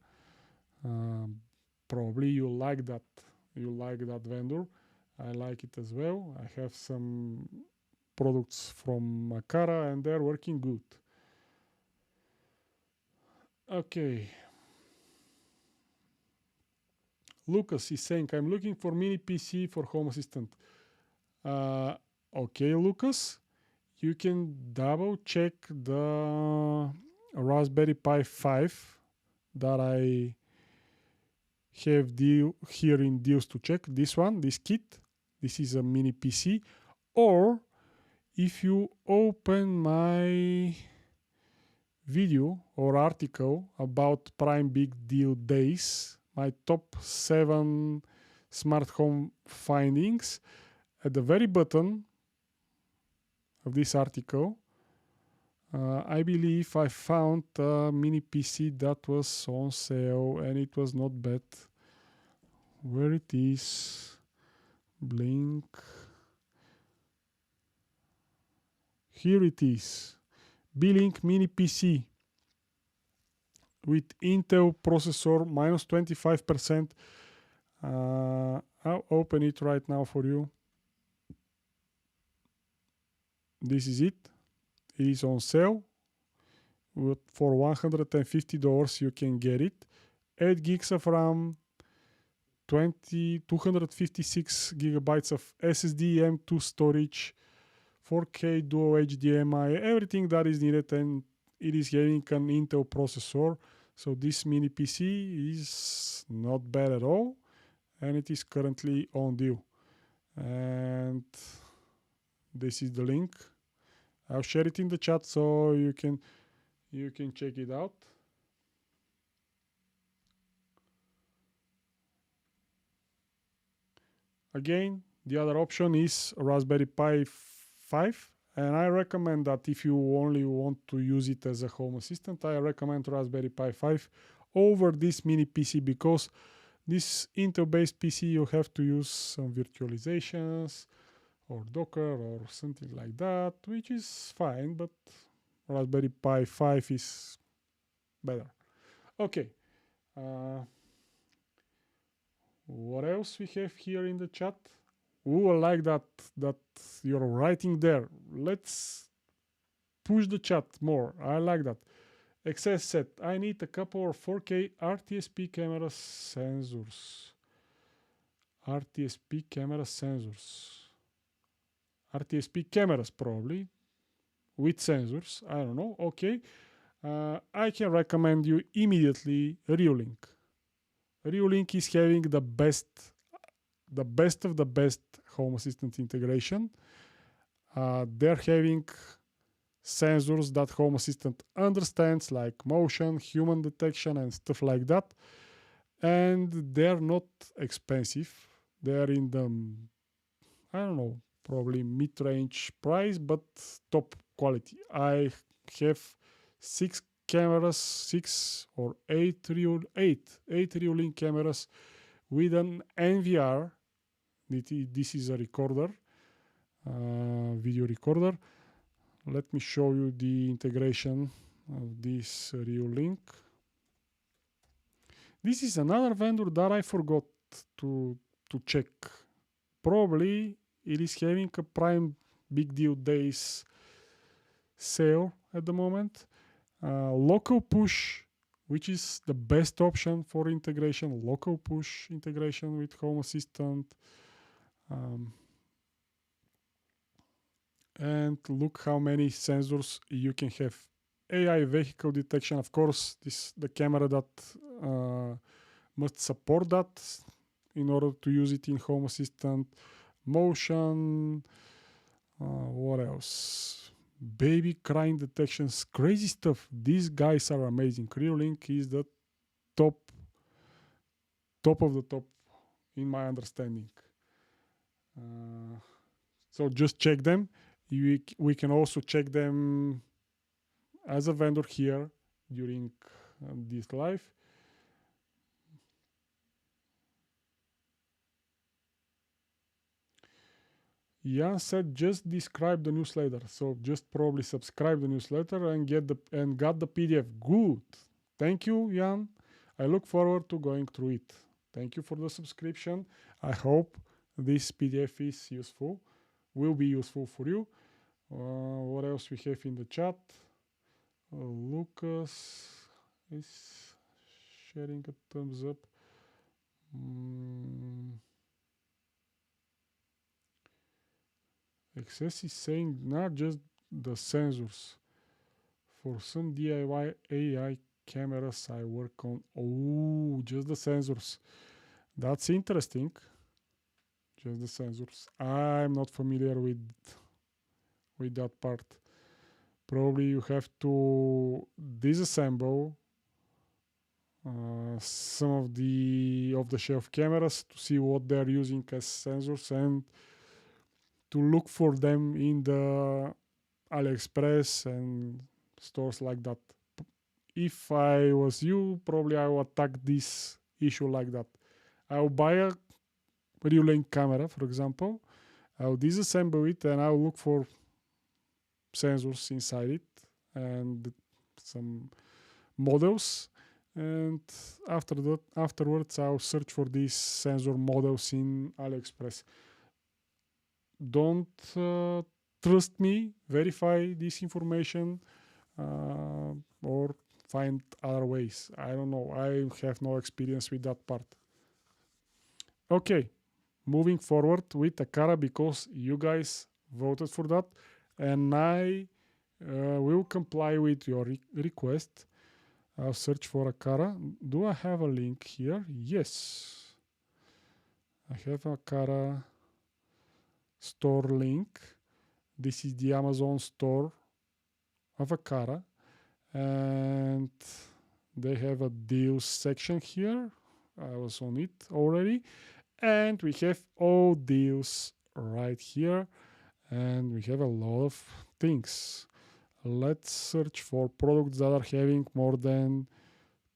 Probably you like that vendor. I like it as well. I have some products from Akara and they're working good. Okay. Lucas is saying, I'm looking for mini PC for Home Assistant. Okay, Lucas, you can double check the Raspberry Pi 5 that I have here in deals to check. This one, this kit, this is a mini PC. Or if you open my video or article about Prime Big Deal Days, my top 7 smart home findings, at the very bottom of this article, I believe I found a mini PC that was on sale and it was not bad. Where it is? Blink. Here it is. B-Link mini PC with Intel processor minus 25%. I'll open it right now for you. This is it. It is on sale. For $150 you can get it. 8 gigs of RAM, 256 gigabytes of SSD, M2 storage, 4K dual HDMI, everything that is needed, and it is having an Intel processor. So this mini PC is not bad at all, and it is currently on deal. And this is the link. I'll share it in the chat so you can check it out. Again, the other option is Raspberry Pi 5, and I recommend that if you only want to use it as a home assistant, I recommend Raspberry Pi 5 over this mini PC, because this Intel-based PC you have to use some virtualizations or Docker or something like that, which is fine, but Raspberry Pi 5 is better. Okay. What else we have here in the chat? Ooh, I like that you're writing there. Let's push the chat more. I like that. Access set. I need a couple of 4K RTSP camera sensors. RTSP camera sensors. RTSP cameras probably. With sensors. I don't know. Okay. I can recommend you immediately Reolink. Reolink is having the best of the best home assistant integration. They're having sensors that home assistant understands, like motion, human detection, and stuff like that. And they're not expensive. They're in the, I don't know, probably mid-range price, but top quality. I have 6 cameras, 6 or 8 Reolink cameras with an NVR. This is a recorder, video recorder. Let me show you the integration of this Reolink. This is another vendor that I forgot to check. Probably it is having a Prime Big Deal Days sale at the moment. Local push, which is the best option for integration. Local push integration with Home Assistant. And look how many sensors you can have. AI vehicle detection, of course, the camera that must support that in order to use it in Home Assistant. Motion, what else? Baby crying detections, crazy stuff. These guys are amazing. Reolink is the top of the top in my understanding. So just check them. We can also check them as a vendor here during this live. Jan said just describe the newsletter, so just probably subscribe the newsletter and got the PDF. Good, thank you, Jan. I look forward to going through it. Thank you for the subscription. I hope this PDF is useful, will be useful for you. What else we have in the chat? Lucas is sharing a thumbs up. Access is saying not just the sensors. For some DIY AI cameras I work on. Oh, just the sensors. That's interesting. Just the sensors. I'm not familiar with that part. Probably you have to disassemble some of the off-the-shelf cameras to see what they're using as sensors and to look for them in the AliExpress and stores like that. If I was you, probably I would attack this issue like that. I'll buy a real-length camera, for example. I'll disassemble it and I'll look for sensors inside it and some models. And afterwards, I'll search for these sensor models in AliExpress. Don't trust me. Verify this information or find other ways. I don't know. I have no experience with that part. Okay, moving forward with Akara because you guys voted for that, and I will comply with your request. I'll search for Akara. Do I have a link here? Yes. I have Akara store link. This is the Amazon store of Akara. And they have a deals section here. I was on it already. And we have all deals right here. And we have a lot of things. Let's search for products that are having more than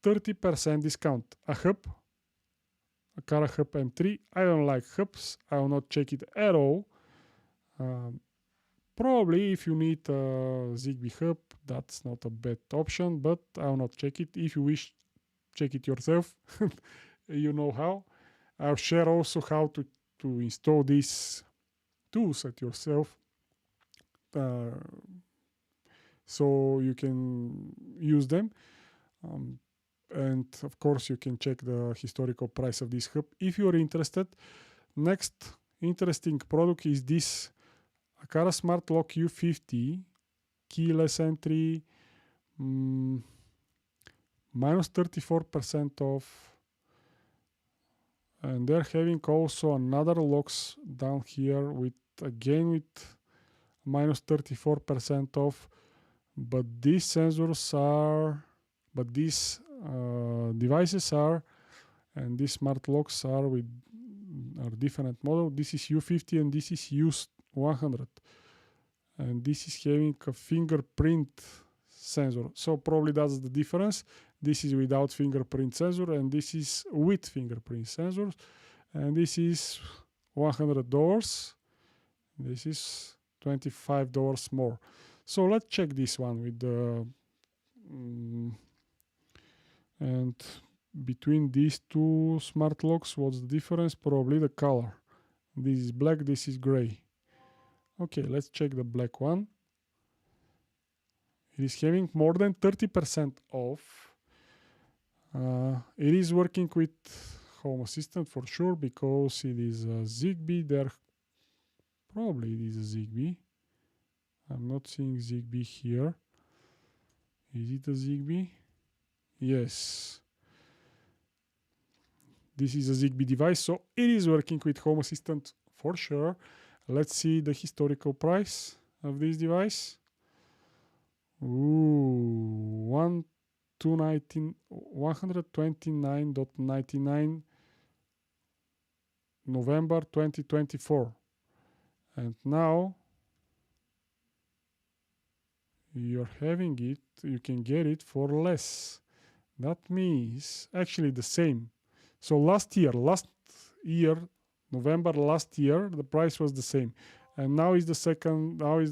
30% discount. A hub, Akara Hub M3. I don't like hubs. I will not check it at all. Probably if you need a Zigbee hub, that's not a bad option, but I will not check it. If you wish, check it yourself. You know how. I'll share also how to install these tools at yourself. So you can use them. And of course, you can check the historical price of this hub if you're interested. Next interesting product is this Akara Smart Lock U50 keyless entry, minus 34% off. And they're having also another locks down here with minus 34% off. But these sensors are, devices are, and these smart locks are different model. This is U50 and this is U100. And this is having a fingerprint sensor. So probably that's the difference. This is without fingerprint sensor and this is with fingerprint sensors. And this is $100. This is $25 more. So let's check this one with the and between these two smart locks, what's the difference? Probably the color. This is black, this is gray. Okay, let's check the black one. It is having more than 30% off. It is working with Home Assistant for sure because it is a Zigbee. Probably it is a Zigbee. I'm not seeing Zigbee here. Is it a Zigbee? Yes. This is a Zigbee device, so it is working with Home Assistant for sure. Let's see the historical price of this device. Ooh, $129.99 November 2024. And now you're having it, you can get it for less. That means actually the same. So last year, November last year, the price was the same. and now is the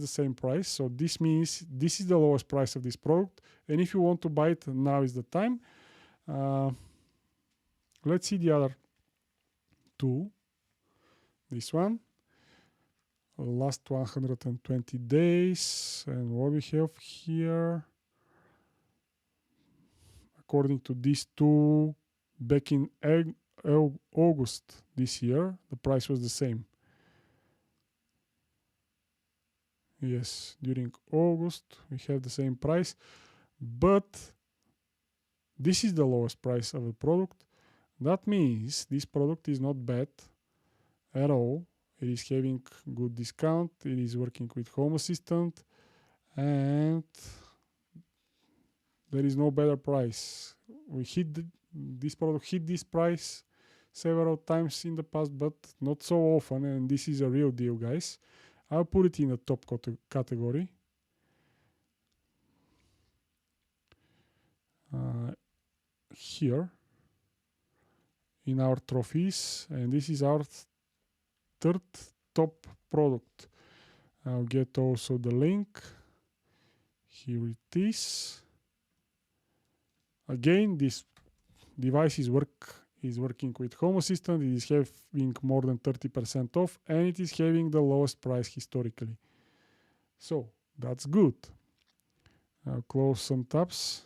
same price. So this means this is the lowest price of this product, and if you want to buy it, now is the time. Let's see the other two. This one, last 120 days, and what we have here, according to these two, back in August this year, the price was the same. Yes, during August we have the same price, but this is the lowest price of the product. That means this product is not bad at all. It is having good discount, it is working with Home Assistant, and there is no better price. This product hit this price several times in the past, but not so often, and this is a real deal, guys. I'll put it in the top category. Here in our trophies, and this is our third top product. I'll get also the link. Here it is. Again, this device is working with Home Assistant. It is having more than 30% off, and it is having the lowest price historically. So that's good. I'll close some tabs,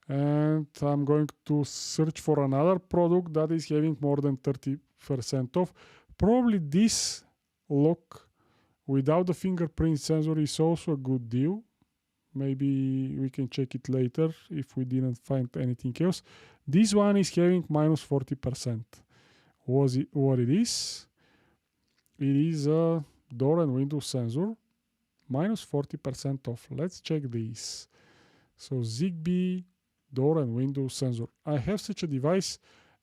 and I'm going to search for another product that is having more than 30% off. Probably this lock without the fingerprint sensor is also a good deal. Maybe we can check it later if we didn't find anything else. This one is having minus 40%. What it is? It is a door and window sensor, minus 40% off. Let's check this. So Zigbee door and window sensor. I have such a device,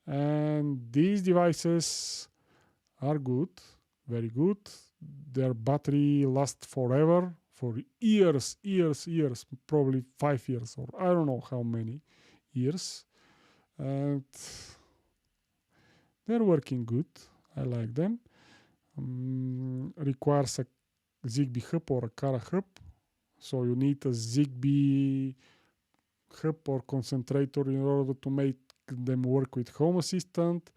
and these devices are good, very good. Their battery lasts forever, for years, probably 5 years, or I don't know how many years. And they're working good. I like them. Requires a Zigbee hub or a Cara hub. So you need a Zigbee hub or concentrator in order to make them work with Home Assistant.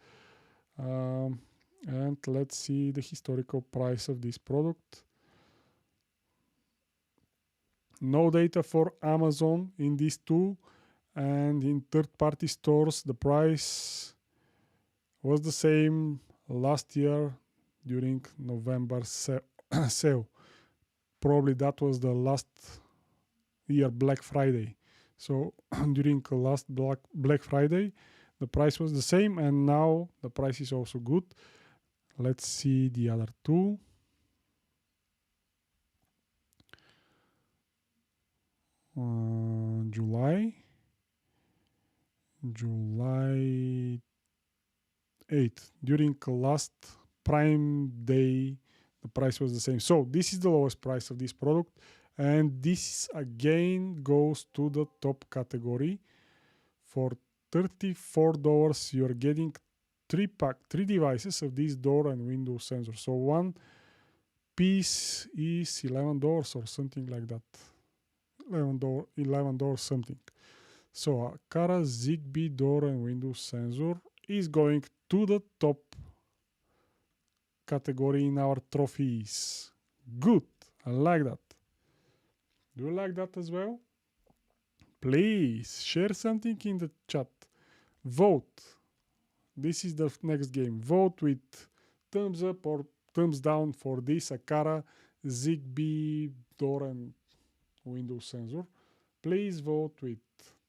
And let's see the historical price of this product. No data for Amazon in these two, and in third-party stores the price was the same last year during November sale. Probably that was the last year Black Friday. So during the last Black Friday the price was the same, and now the price is also good. Let's see the other two. July 8th, during last Prime Day, the price was the same. So this is the lowest price of this product, and this again goes to the top category. For $34 you're getting three devices of this door and window sensor. So one piece is $11 or something like that. $11 something. So a Cara Zigbee door and window sensor is going to the top category in our trophies. Good. I like that. Do you like that as well? Please share something in the chat. Vote. This is the next game. Vote with thumbs up or thumbs down for this Cara Zigbee door and window sensor. Please vote with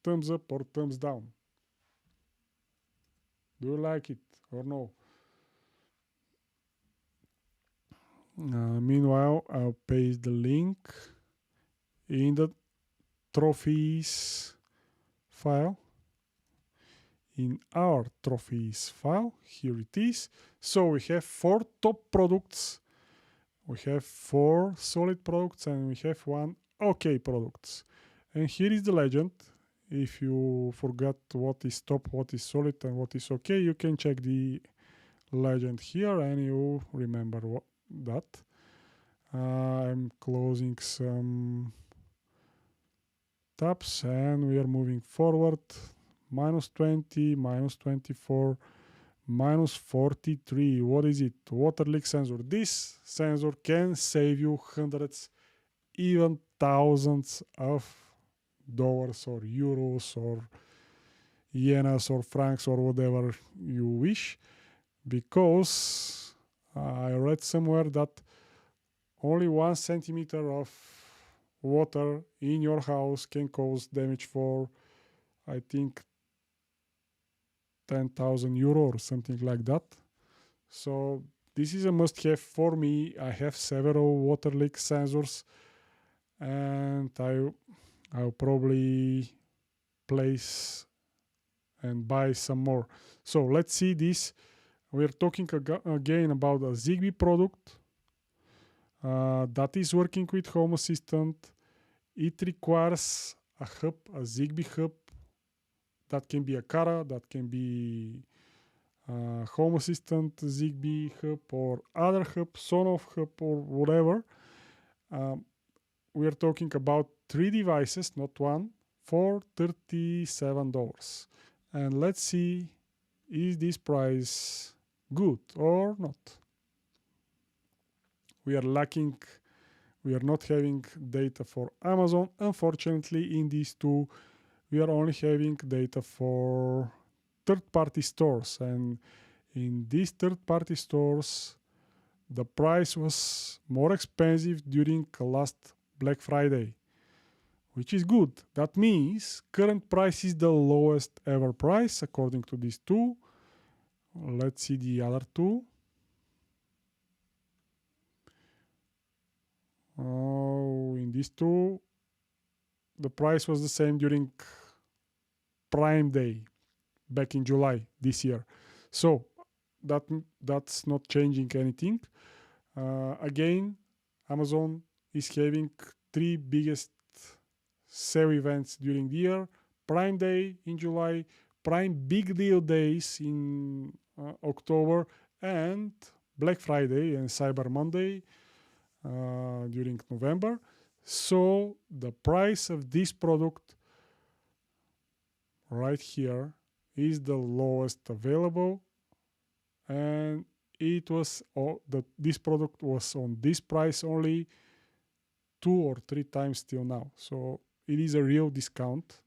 thumbs up or thumbs down. Do you like it or no? Meanwhile, I'll paste the link in the trophies file. In our trophies file, here it is. So we have 4 top products, we have 4 solid products, and we have 1 okay products. And here is the legend. If you forgot what is top, what is solid, and what is okay, you can check the legend here and you remember that. I'm closing some tabs and we are moving forward. -20, -24, -43. What is it? Water leak sensor. This sensor can save you hundreds, even thousands of dollars or euros or yenas or francs or whatever you wish, because I read somewhere that only 1 centimeter of water in your house can cause damage for, I think, 10,000 euro or something like that. So this is a must-have for me. I have several water leak sensors, and I'll probably place and buy some more. So let's see this. We're talking again about a Zigbee product that is working with Home Assistant. It requires a hub, a Zigbee hub. That can be a Kara, that can be Home Assistant Zigbee hub or other hub, Sonoff hub or whatever. We are talking about 3 devices, not one, for $37. And let's see, is this price good or not? We are not having data for Amazon. Unfortunately, in these two, we are only having data for third-party stores. And in these third-party stores, the price was more expensive during last Black Friday, which is good. That means current price is the lowest ever price according to these two. Let's see the other two. Oh, in these two, the price was the same during Prime Day back in July this year. So that's not changing anything. Again, Amazon is having 3 biggest sale events during the year: Prime Day in July, Prime Big Deal Days in October, and Black Friday and Cyber Monday during November. So the price of this product right here is the lowest available, and this product was on this price only 2 or 3 times till now. So it is a real discount.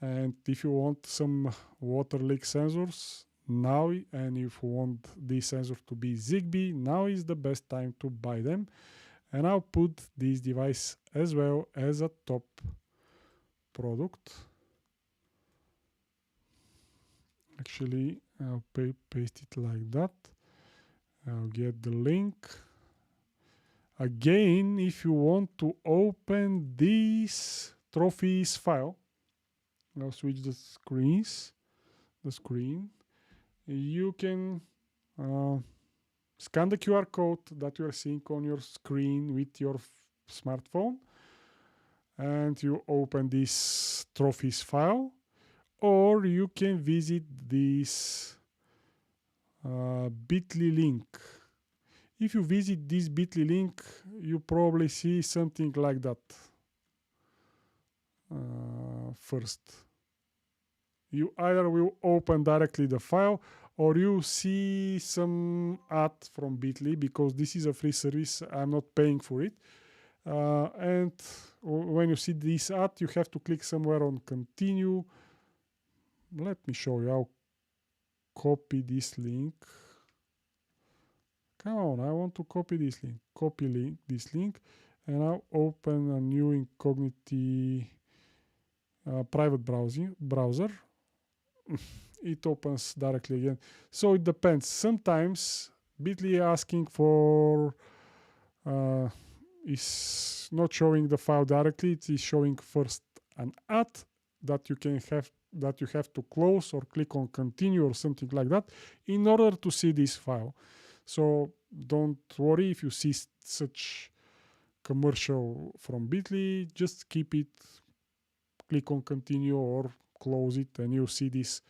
And if you want some water leak sensors now, and if you want these sensors to be Zigbee, now is the best time to buy them. And I'll put this device as well as a top product. Actually, I'll paste it like that. I'll get the link. Again, if you want to open this trophies file, I'll switch the screen. You can scan the QR code that you are seeing on your screen with your smartphone, and you open this trophies file, or you can visit this bit.ly link. If you visit this bit.ly link, you probably see something like that. First, you either will open directly the file, or you see some ad from bit.ly, because this is a free service. I'm not paying for it. And when you see this ad, you have to click somewhere on continue. Let me show you. I'll copy this link. Come on, I want to copy this link. Copy this link, and I'll open a new incognito private browser. It opens directly again. So it depends. Sometimes bit.ly asking for is not showing the file directly. It is showing first an ad that you have to close or click on continue or something like that in order to see this file. So don't worry if you see such commercial from bit.ly. Just keep it, click on continue or close it, and you'll see this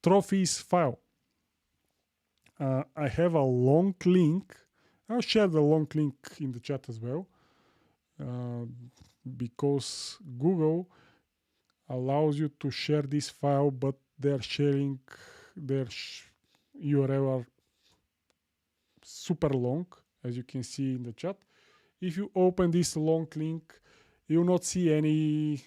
trophies file. I have a long link I'll share the long link in the chat as well, because Google allows you to share this file, but they're sharing their URL are super long, as you can see in the chat. If you open this long link, you will not see any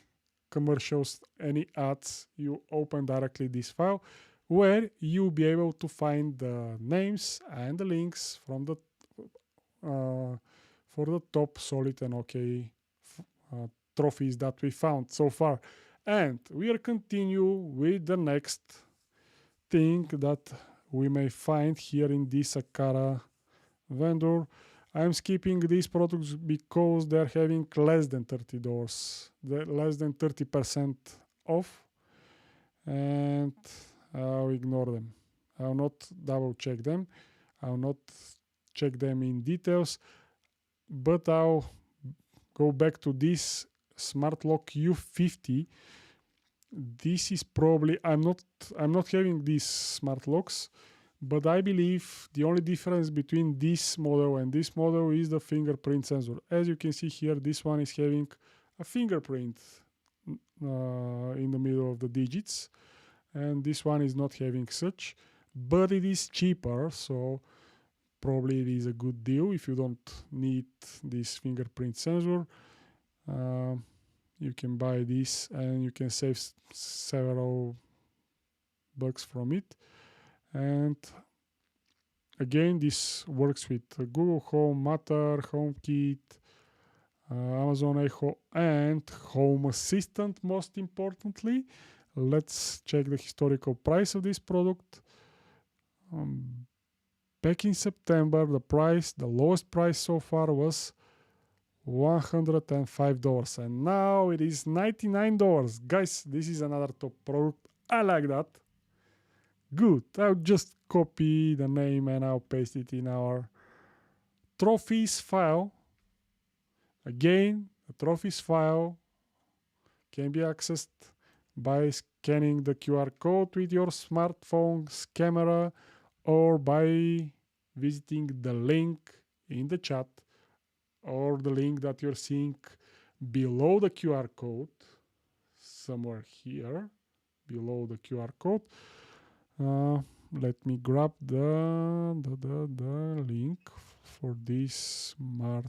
commercials, any ads. You open directly this file, where you'll be able to find the names and the links from the for the top solid and OK trophies that we found so far. And we are continue with the next thing that we may find here in this Akara vendor. I'm skipping these products because they're having less than $30, less than 30% off, and I'll ignore them. I'll not double check them. I'll not check them in details, but I'll go back to this Smart Lock U50. This is probably, I'm not having these smart locks, but I believe the only difference between this model and this model is the fingerprint sensor. As you can see here, this one is having a fingerprint in the middle of the digits, and this one is not having such, but it is cheaper, so probably it is a good deal if you don't need this fingerprint sensor. You can buy this and you can save several bucks from it. And again, this works with Google Home, Matter, HomeKit, Amazon Echo, and Home Assistant, most importantly. Let's check the historical price of this product. Back in September, the lowest price so far was $105, and now it is $99. Guys, this is another top product. I like that. Good. I'll just copy the name and I'll paste it in our trophies file. Again, the trophies file can be accessed by scanning the QR code with your smartphone's camera or by visiting the link in the chat or the link that you're seeing below the QR code, somewhere here, below the QR code. Let me grab the link for this smart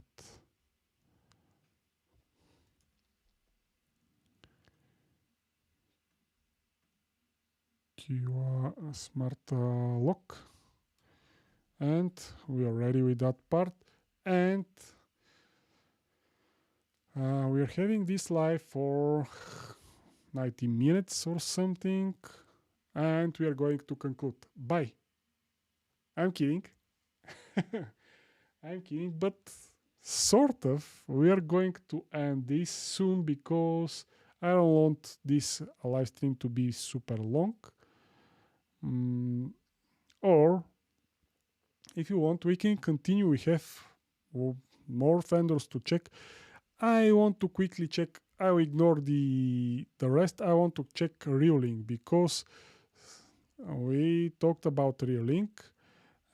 QR smart lock, and we are ready with that part. And we are having this live for 90 minutes or something, and we are going to conclude. Bye. I'm kidding. I'm kidding, but sort of. We are going to end this soon because I don't want this live stream to be super long. Or if you want, we can continue. We have more vendors to check. I want to quickly check. I'll ignore the rest. I want to check Reolink because we talked about Reolink,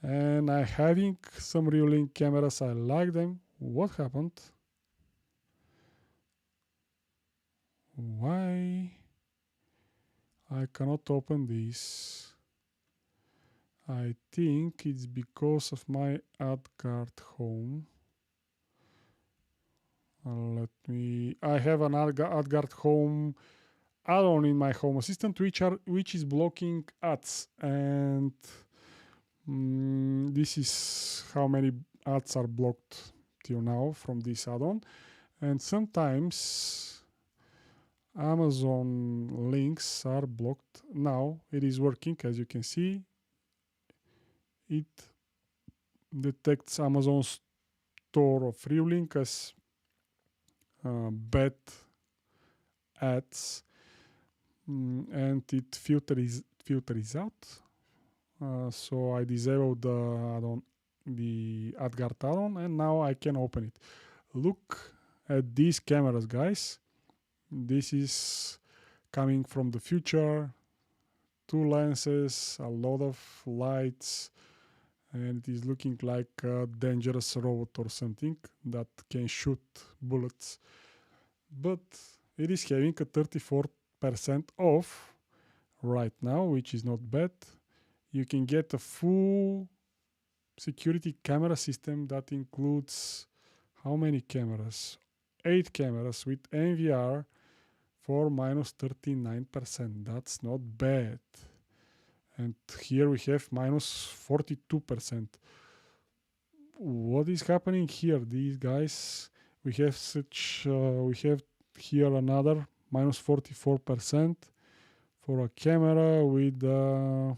and I'm having some Reolink cameras. I like them. What happened? Why I cannot open this? I think it's because of my AdGuard Home. I have an AdGuard Home add-on in my Home Assistant, which is blocking ads, and this is how many ads are blocked till now from this add-on. And sometimes Amazon links are blocked. Now it is working, as you can see. It detects Amazon's store of Reolink as bad ads, and it filters out. So I disabled the AdGuard add-on, and now I can open it. Look at these cameras, guys. This is coming from the future. 2 lenses, a lot of lights, and it is looking like a dangerous robot or something that can shoot bullets. But it is having a 34% off right now, which is not bad. You can get a full security camera system that includes how many cameras? 8 cameras with NVR for minus 39%. That's not bad. And here we have minus 42%. What is happening here? These guys, we have here another minus 44% for a camera with a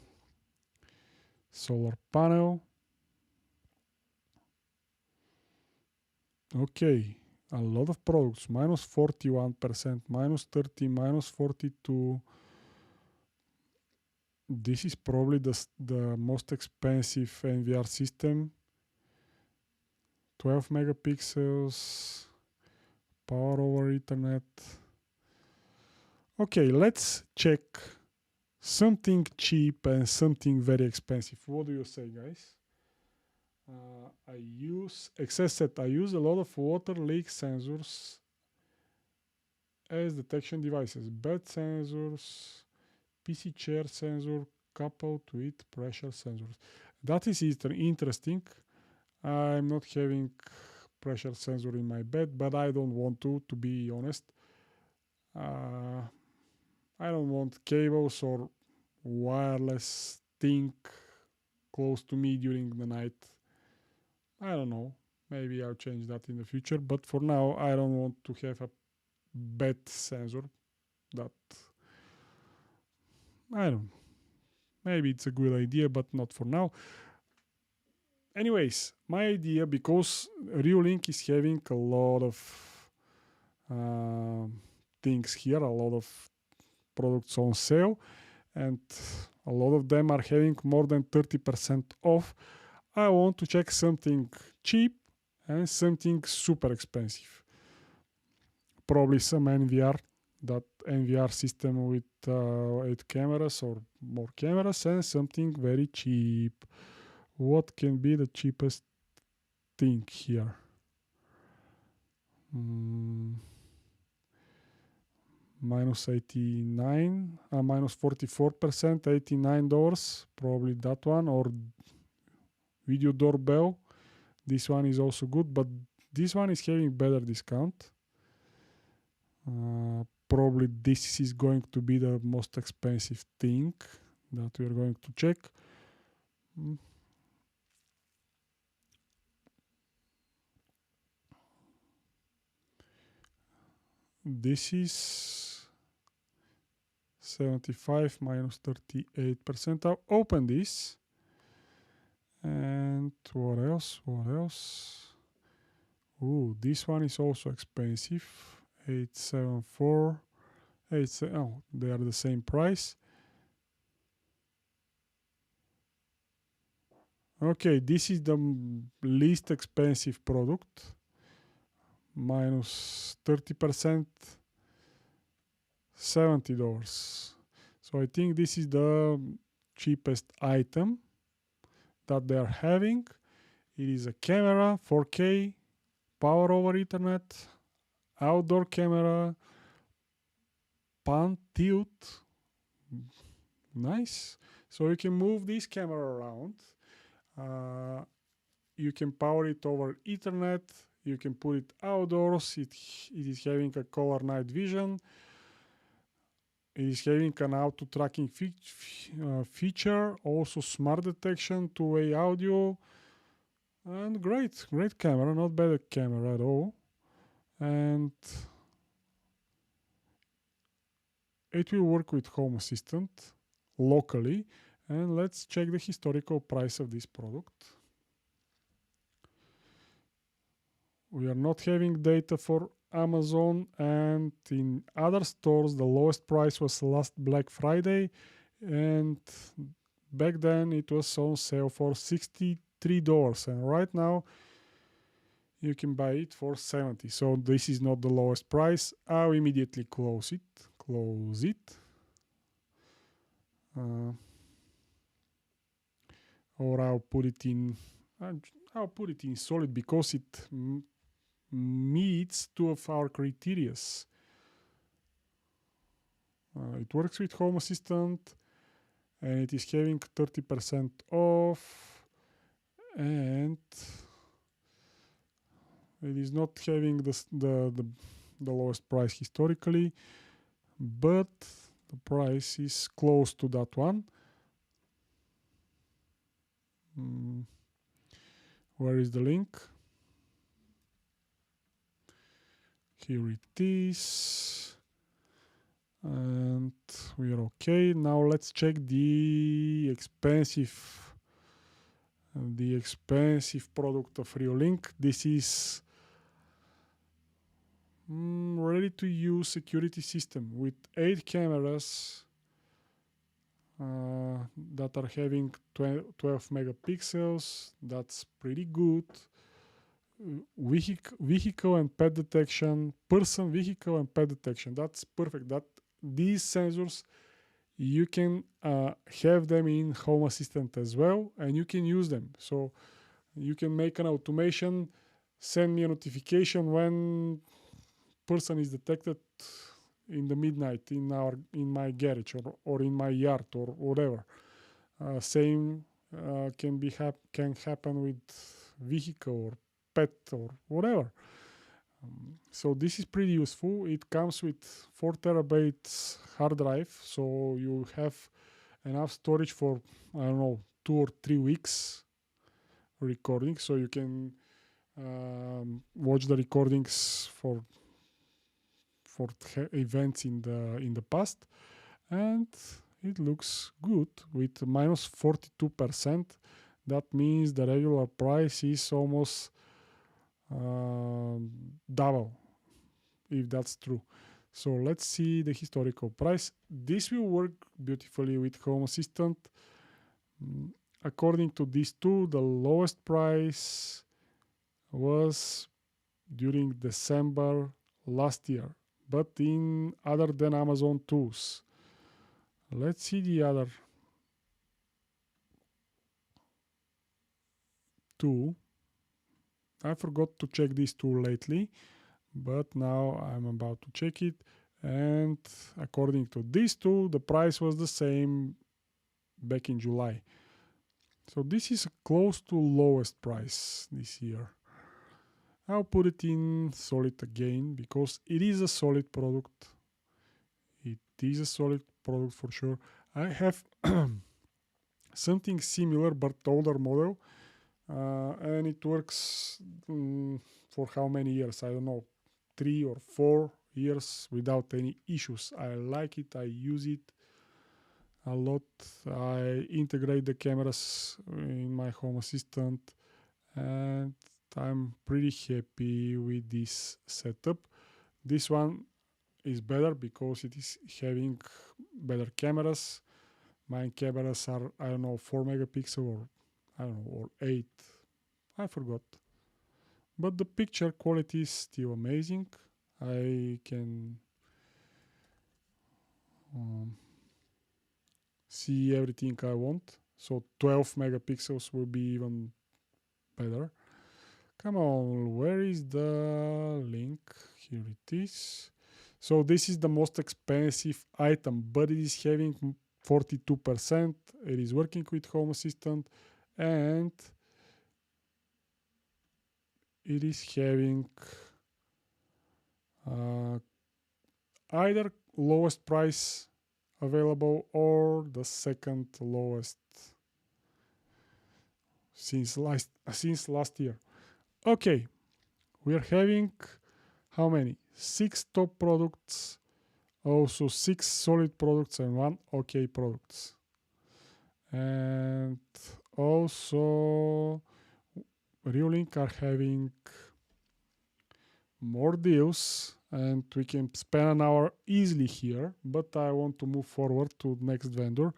solar panel. Okay, a lot of products, minus 41%, minus 30, minus 42. This is probably the most expensive NVR system. 12 megapixels, power over Ethernet. Okay, let's check something cheap and something very expensive. What do you say, guys? I use a lot of water leak sensors as detection devices. Bed sensors, PC chair sensor coupled with pressure sensors. That is interesting. I'm not having pressure sensor in my bed, but I don't want to be honest. I don't want cables or wireless thing close to me during the night. I don't know. Maybe I'll change that in the future, but for now I don't want to have a bed sensor. That I don't. Maybe it's a good idea, but not for now. Anyways, my idea, because Reolink is having a lot of things here, a lot of products on sale, and a lot of them are having more than 30% off. I want to check something cheap and something super expensive. Probably some NVR, that NVR system with 8 cameras or more cameras, and something very cheap. What can be the cheapest thing here? Minus 89, minus 44%, $89, probably that one, or video doorbell. This one is also good, but this one is having better discount. Probably this is going to be the most expensive thing that we are going to check. This is 75 minus 38%. I'll open this. And what else? Ooh, this one is also expensive. 874. Oh, they are the same price. Okay, this is the least expensive product. Minus 30%, $70. So I think this is the cheapest item that they are having. It is a camera, 4K, power over Ethernet, outdoor camera, pan tilt. Nice. So you can move this camera around. You can power it over Ethernet. You can put it outdoors. It is having a color night vision. It is having an auto tracking feature, also smart detection, two-way audio, and great camera, not bad camera at all. And it will work with Home Assistant locally. And let's check the historical price of this product. We are not having data for Amazon, and in other stores the lowest price was last Black Friday, and back then it was on sale for $63, and right now you can buy it for $70. So this is not the lowest price. I'll immediately close it. or I'll put it in solid because it meets two of our criterias. It works with Home Assistant and it is having 30% off, and it is not having the lowest price historically, but the price is close to that one. Where is the link? Here it is. And we are okay. Now let's check the expensive product of Reolink. This is ready to use security system with 8 cameras that are having 12 megapixels. That's pretty good. Vehicle and pet detection, person, vehicle and pet detection. That's perfect. These sensors, you can have them in Home Assistant as well, and you can use them. So you can make an automation, send me a notification when person is detected in the midnight in my garage or in my yard or whatever. Same can happen with vehicle or pet or whatever. So this is pretty useful. It comes with 4 terabytes hard drive, so you have enough storage for 2 or 3 weeks recording. So you can watch the recordings for events in the past, and it looks good with minus 42%. That means the regular price is almost double, if that's true. So let's see the historical price. This will work beautifully with Home Assistant. According to these two, the lowest price was during December last year, but in other than Amazon tools. Let's see the other two. I forgot to check these two lately, but now I'm about to check it. And according to these two, the price was the same back in July. So this is close to lowest price this year. I'll put it in solid again because it is a solid product. It is a solid product for sure. I have something similar but older model. And it works for how many years? I don't know, 3 or 4 years without any issues. I like it. I use it a lot. I integrate the cameras in my Home Assistant, and I'm pretty happy with this setup. This one is better because it is having better cameras. My cameras are, 4 megapixel or or 8. I forgot. But the picture quality is still amazing. I can see everything I want. So 12 megapixels will be even better. Come on, where is the link? Here it is. So this is the most expensive item, but it is having 42%. It is working with Home Assistant, and it is having either lowest price available or the second lowest since last year. Okay, we are having how many? 6 top products, also 6 solid products and 1 okay products. And also Reolink are having more deals, and we can spend an hour easily here, but I want to move forward to the next vendor.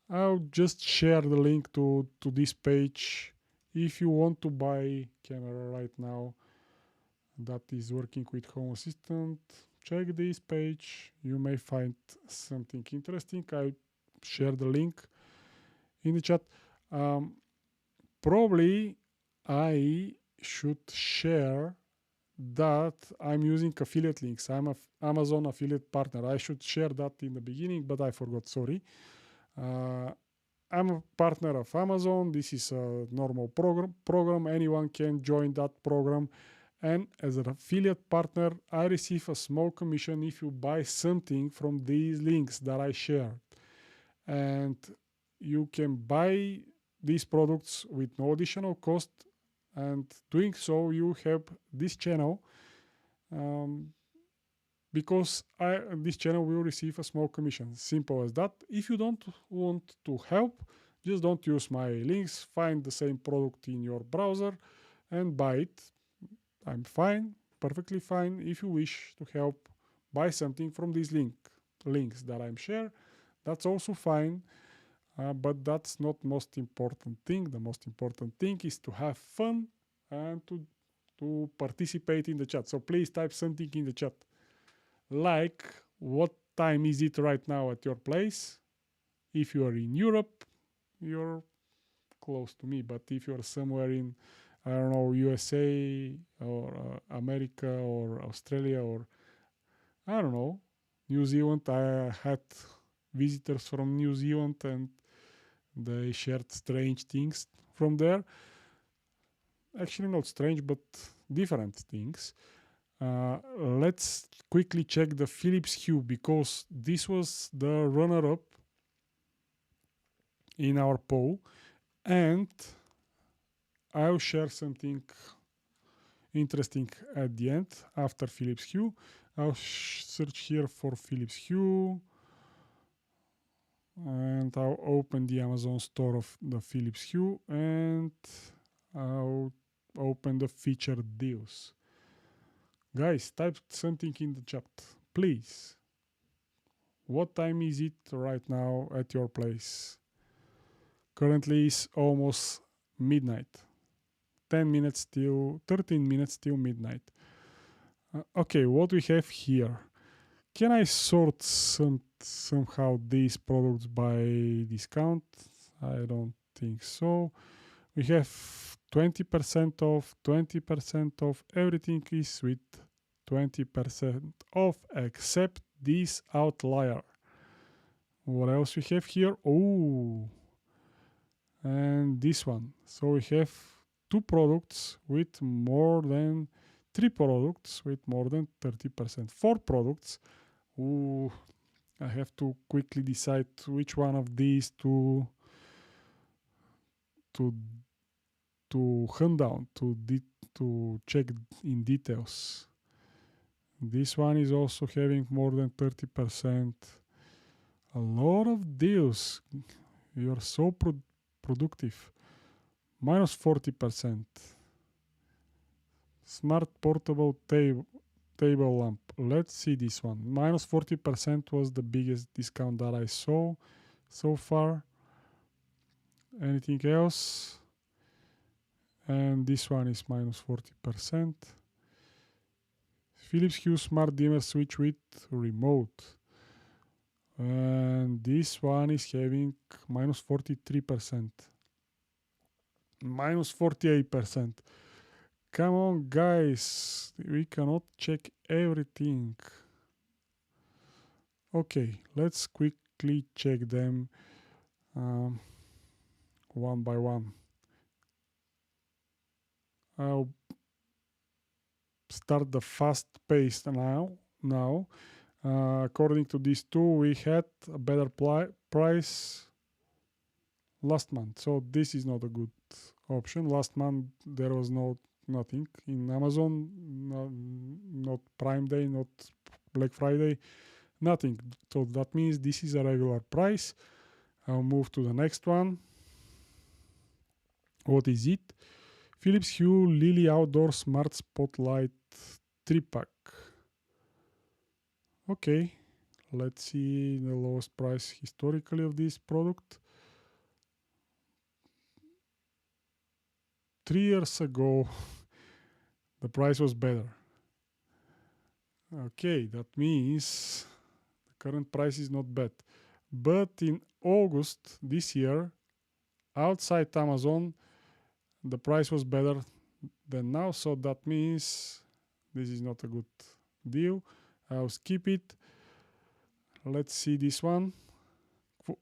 I'll just share the link to this page. If you want to buy camera right now that is working with Home Assistant, check this page. You may find something interesting. I share the link in the chat. Probably I should share that I'm using affiliate links. I'm a Amazon affiliate partner. I should share that in the beginning, but I forgot, sorry. I'm a partner of Amazon. This is a normal program. Anyone can join that program. And as an affiliate partner, I receive a small commission if you buy something from these links that I shared. And you can buy these products with no additional cost. And doing so, you help this channel because this channel will receive a small commission. Simple as that. If you don't want to help, just don't use my links. Find the same product in your browser and buy it. I'm fine, perfectly fine. If you wish to help buy something from these links that I'm share, that's also fine. But that's not most important thing. The most important thing is to have fun and to participate in the chat. So please type something in the chat. Like, what time is it right now at your place? If you are in Europe, you're close to me. But if you're somewhere in, I don't know, USA or America or Australia or, I don't know, New Zealand. I had visitors from New Zealand and they shared strange things from there. Actually, not strange, but different things. Let's quickly check the Philips Hue because this was the runner-up in our poll, and I'll share something interesting at the end after Philips Hue. I'll search here for Philips Hue and I'll open the Amazon store of the Philips Hue and I'll open the featured deals. Guys, type something in the chat, please. What time is it right now at your place? Currently it's almost midnight. 13 minutes till midnight. Okay, what we have here. Can I sort somehow these products by discount? I don't think so. We have 20% off, 20% off. Everything is with 20% off except this outlier. What else we have here? Oh, and this one. So we have three products with more than 30%. 4 products. Ooh, I have to quickly decide which one of these to hunt down, to check in details. This one is also having more than 30%. A lot of deals. You're so productive. Minus 40%. Smart portable table lamp. Let's see this one. Minus 40% was the biggest discount that I saw so far. Anything else? And this one is minus 40%. Philips Hue Smart Dimmer Switch with remote. And this one is having minus 43%. Minus 48%. Come on, guys. We cannot check everything. Okay, let's quickly check them one by one. I'll start the fast pace now. According to these two, we had a better price last month. So this is not a good option. Last month there was nothing in Amazon, not Prime Day, not Black Friday, nothing. So that means this is a regular price. I'll move to the next one. What is it? Philips Hue Lily Outdoor Smart Spotlight 3-pack. Okay, let's see the lowest price historically of this product. 3 years ago, the price was better. Okay, that means the current price is not bad. But in August this year, outside Amazon, the price was better than now, so that means this is not a good deal. I'll skip it. Let's see this one.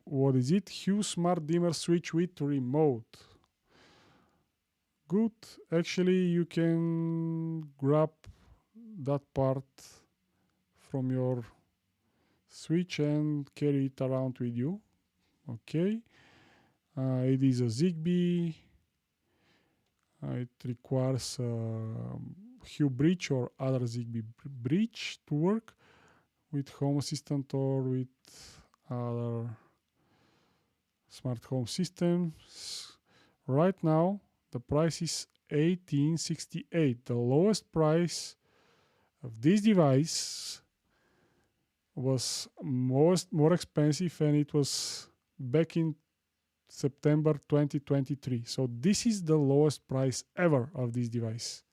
What is it? Hue Smart Dimmer Switch with remote. Good. Actually, you can grab that part from your switch and carry it around with you. Okay. It is a Zigbee. It requires a Hue bridge or other Zigbee bridge to work with Home Assistant or with other smart home systems. Right now, the price is $18.68. The lowest price of this device was more expensive, and it was back in September 2023. So this is the lowest price ever of this device,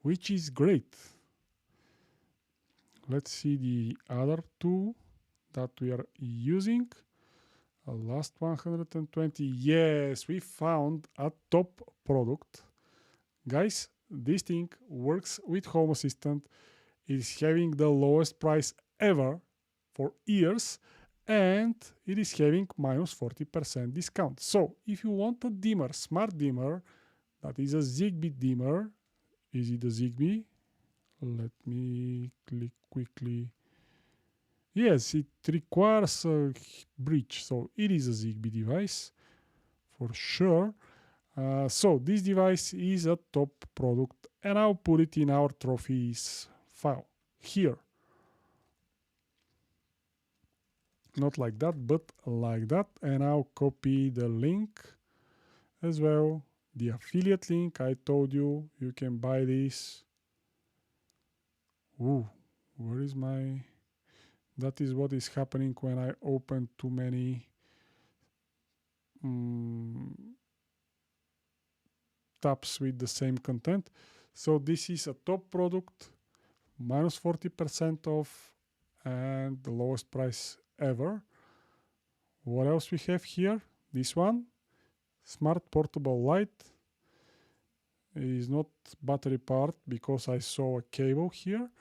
which is great. Let's see the other two that we are using. Last 120. Yes, we found a top product. Guys, this thing works with Home Assistant. It is having the lowest price ever for years, and it is having minus 40% discount. So if you want a dimmer, smart dimmer, that is a Zigbee dimmer. Is it a Zigbee? Let me click quickly. Yes, it requires a bridge, so it is a Zigbee device for sure. So this device is a top product, and I'll put it in our trophies file here. Not like that, but like that, and I'll copy the link as well, the affiliate link. I told you you can buy this. Ooh, where is my... That is what is happening when I open too many tabs with the same content. So this is a top product, minus 40% off, and the lowest price ever. What else we have here? This one, Smart Portable Light. It is not battery powered because I saw a cable here.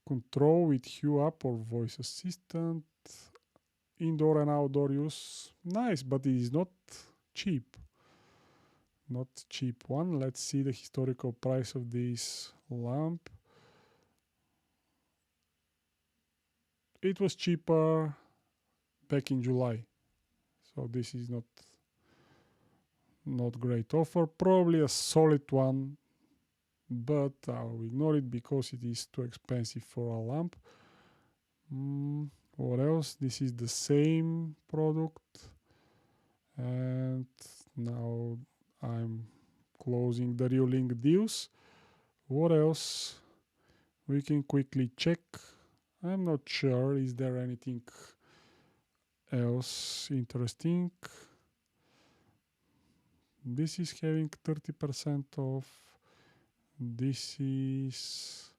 Control with Hue app or voice assistant. Indoor and outdoor use. Nice, but it is not cheap. Not cheap one. Let's see the historical price of this lamp. It was cheaper back in July. So this is not great offer. Probably a solid one, but I'll ignore it because it is too expensive for a lamp. What else? This is the same product, and now I'm closing the real link deals. What else? We can quickly check. I'm not sure. Is there anything else interesting? This is having 30% off. This is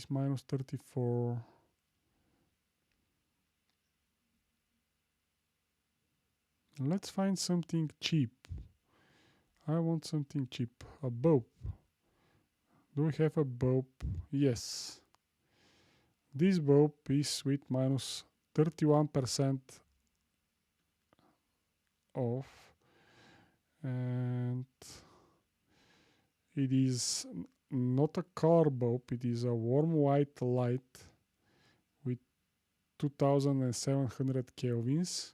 minus 34. Let's find something cheap. I want something cheap. A bulb. Do we have a bulb? Yes. This bulb is with minus 31% off. And it is not a color bulb, it is a warm white light with 2700 kelvins.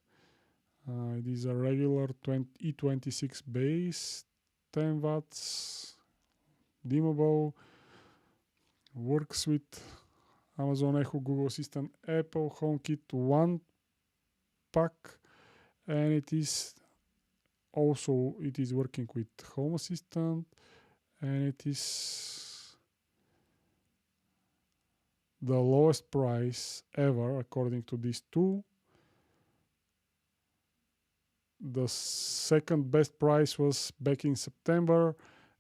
It is a regular E26 base, 10 watts, dimmable, works with Amazon Echo, Google Assistant, Apple HomeKit, one pack, and it is working with Home Assistant, and it is the lowest price ever according to these two. The second best price was back in September,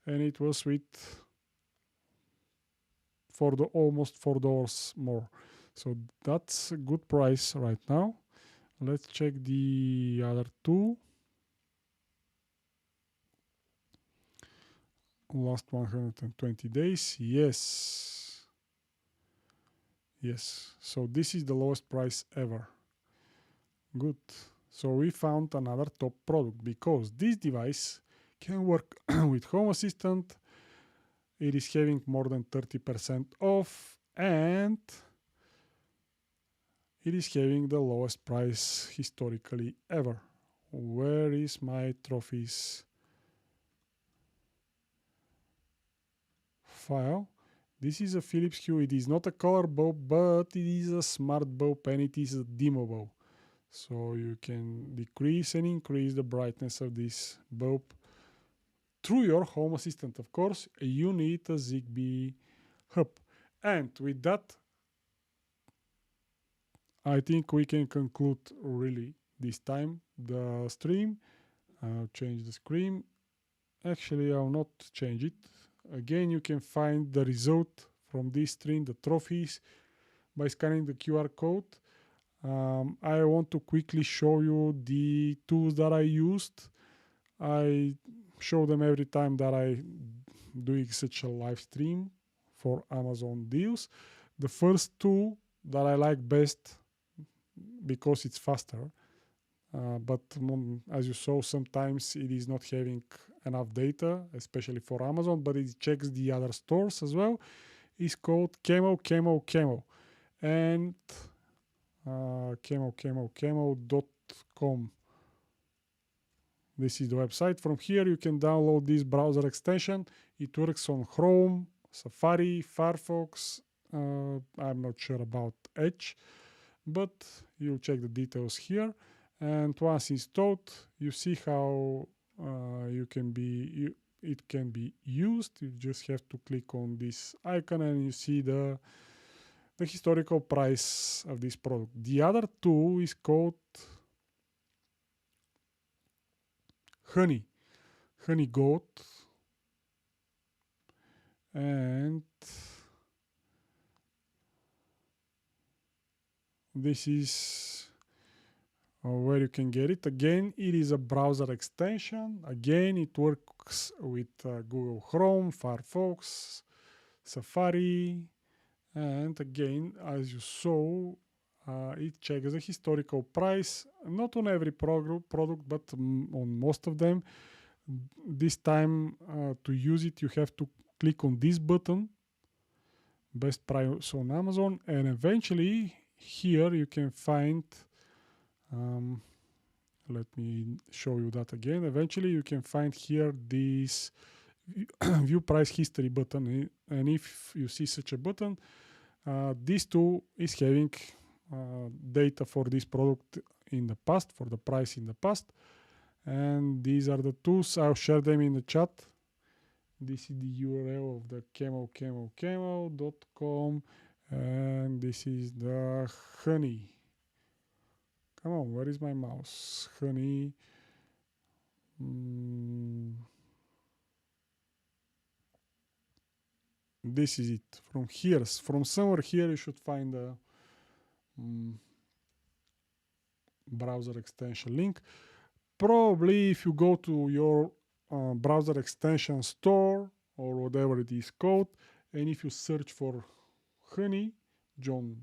and it was with almost $4 more. So that's a good price right now. Let's check the other two. Last 120 days. Yes. Yes. So this is the lowest price ever. Good. So we found another top product because this device can work with Home Assistant. It is having more than 30% off and it is having the lowest price historically ever. Where is my trophies file? This is a Philips Hue. It is not a color bulb, but it is a smart bulb and it is a dimmer bulb. So you can decrease and increase the brightness of this bulb through your Home Assistant. Of course, you need a Zigbee hub. And with that, I think we can conclude really this time the stream. I'll change the screen. Actually, I'll not change it. Again, you can find the result from this stream, the trophies, by scanning the QR code. I want to quickly show you the tools that I used. I show them every time that I doing such a live stream for Amazon deals. The first tool that I like best because it's faster, but as you saw, sometimes it is not having enough data, especially for Amazon, but it checks the other stores as well. It's called Camo, and camo.com. This is the website. From here you can download this browser extension. It works on Chrome, Safari, Firefox. I'm not sure about Edge, but you'll check the details here. And once installed, you see how it can be used. You just have to click on this icon and you see the historical price of this product. The other tool is called Honey Goat, and this is where you can get it. Again, it is a browser extension. Again, it works with Google Chrome, Firefox, Safari, and again, as you saw, it checks the historical price, not on every product, but on most of them. This time, to use it, you have to click on this button, best price on Amazon, and eventually here you can find, let me show you that again. Eventually you can find here this view price history button, and if you see such a button, this tool is having data for this product in the past, for the price in the past, and these are the tools. I'll share them in the chat. This is the URL of the camo.com, and this is the Honey. Come on, where is my mouse? Honey. This is it. From somewhere here, you should find the browser extension link. Probably if you go to your browser extension store or whatever it is called, and if you search for Honey, join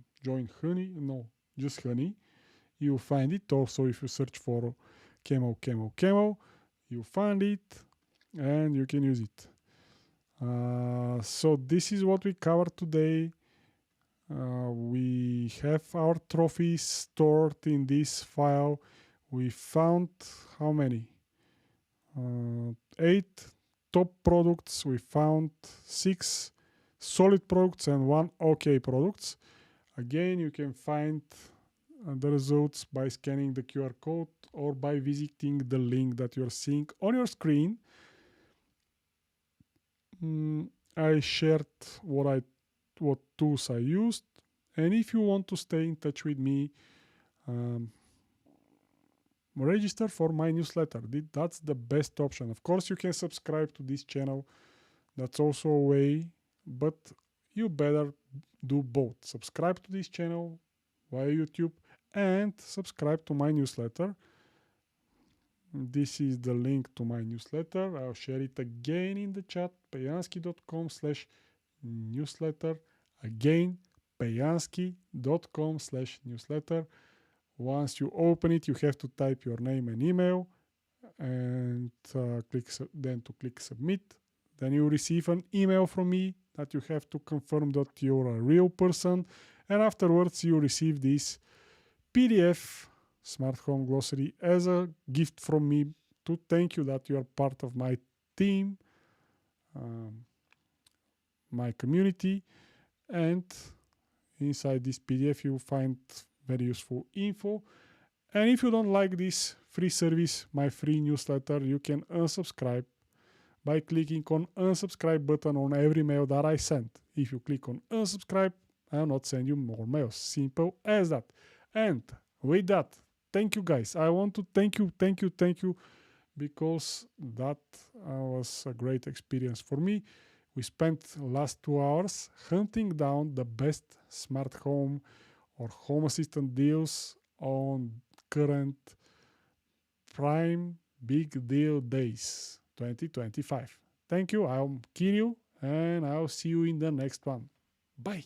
Honey, no, just Honey, you find it. Also, if you search for Camo, you find it and you can use it. So this is what we covered today. We have our trophies stored in this file. We found how many? 8 top products. We found 6 solid products and 1 okay products. Again, you can find the results by scanning the QR code or by visiting the link that you're seeing on your screen. I shared what tools I used, and if you want to stay in touch with me, register for my newsletter. That's the best option. Of course, you can subscribe to this channel. That's also a way, but you better do both. Subscribe to this channel via YouTube and subscribe to my newsletter. This is the link to my newsletter. I'll share it again in the chat, pejansky.com/newsletter. Again, pejansky.com/newsletter. Once you open it, you have to type your name and email and click submit. Then you receive an email from me that you have to confirm that you're a real person. And afterwards, you receive this PDF Smart Home Glossary as a gift from me to thank you that you are part of my team, my community. And inside this PDF, you find very useful info. And if you don't like this free service, my free newsletter, you can unsubscribe by clicking on unsubscribe button on every mail that I send. If you click on unsubscribe, I will not send you more mails. Simple as that. And with that, thank you guys. I want to thank you, because that was a great experience for me. We spent the last 2 hours hunting down the best smart home or home assistant deals on current prime big deal days 2025. Thank you. I'm Kirill, and I'll see you in the next one. Bye.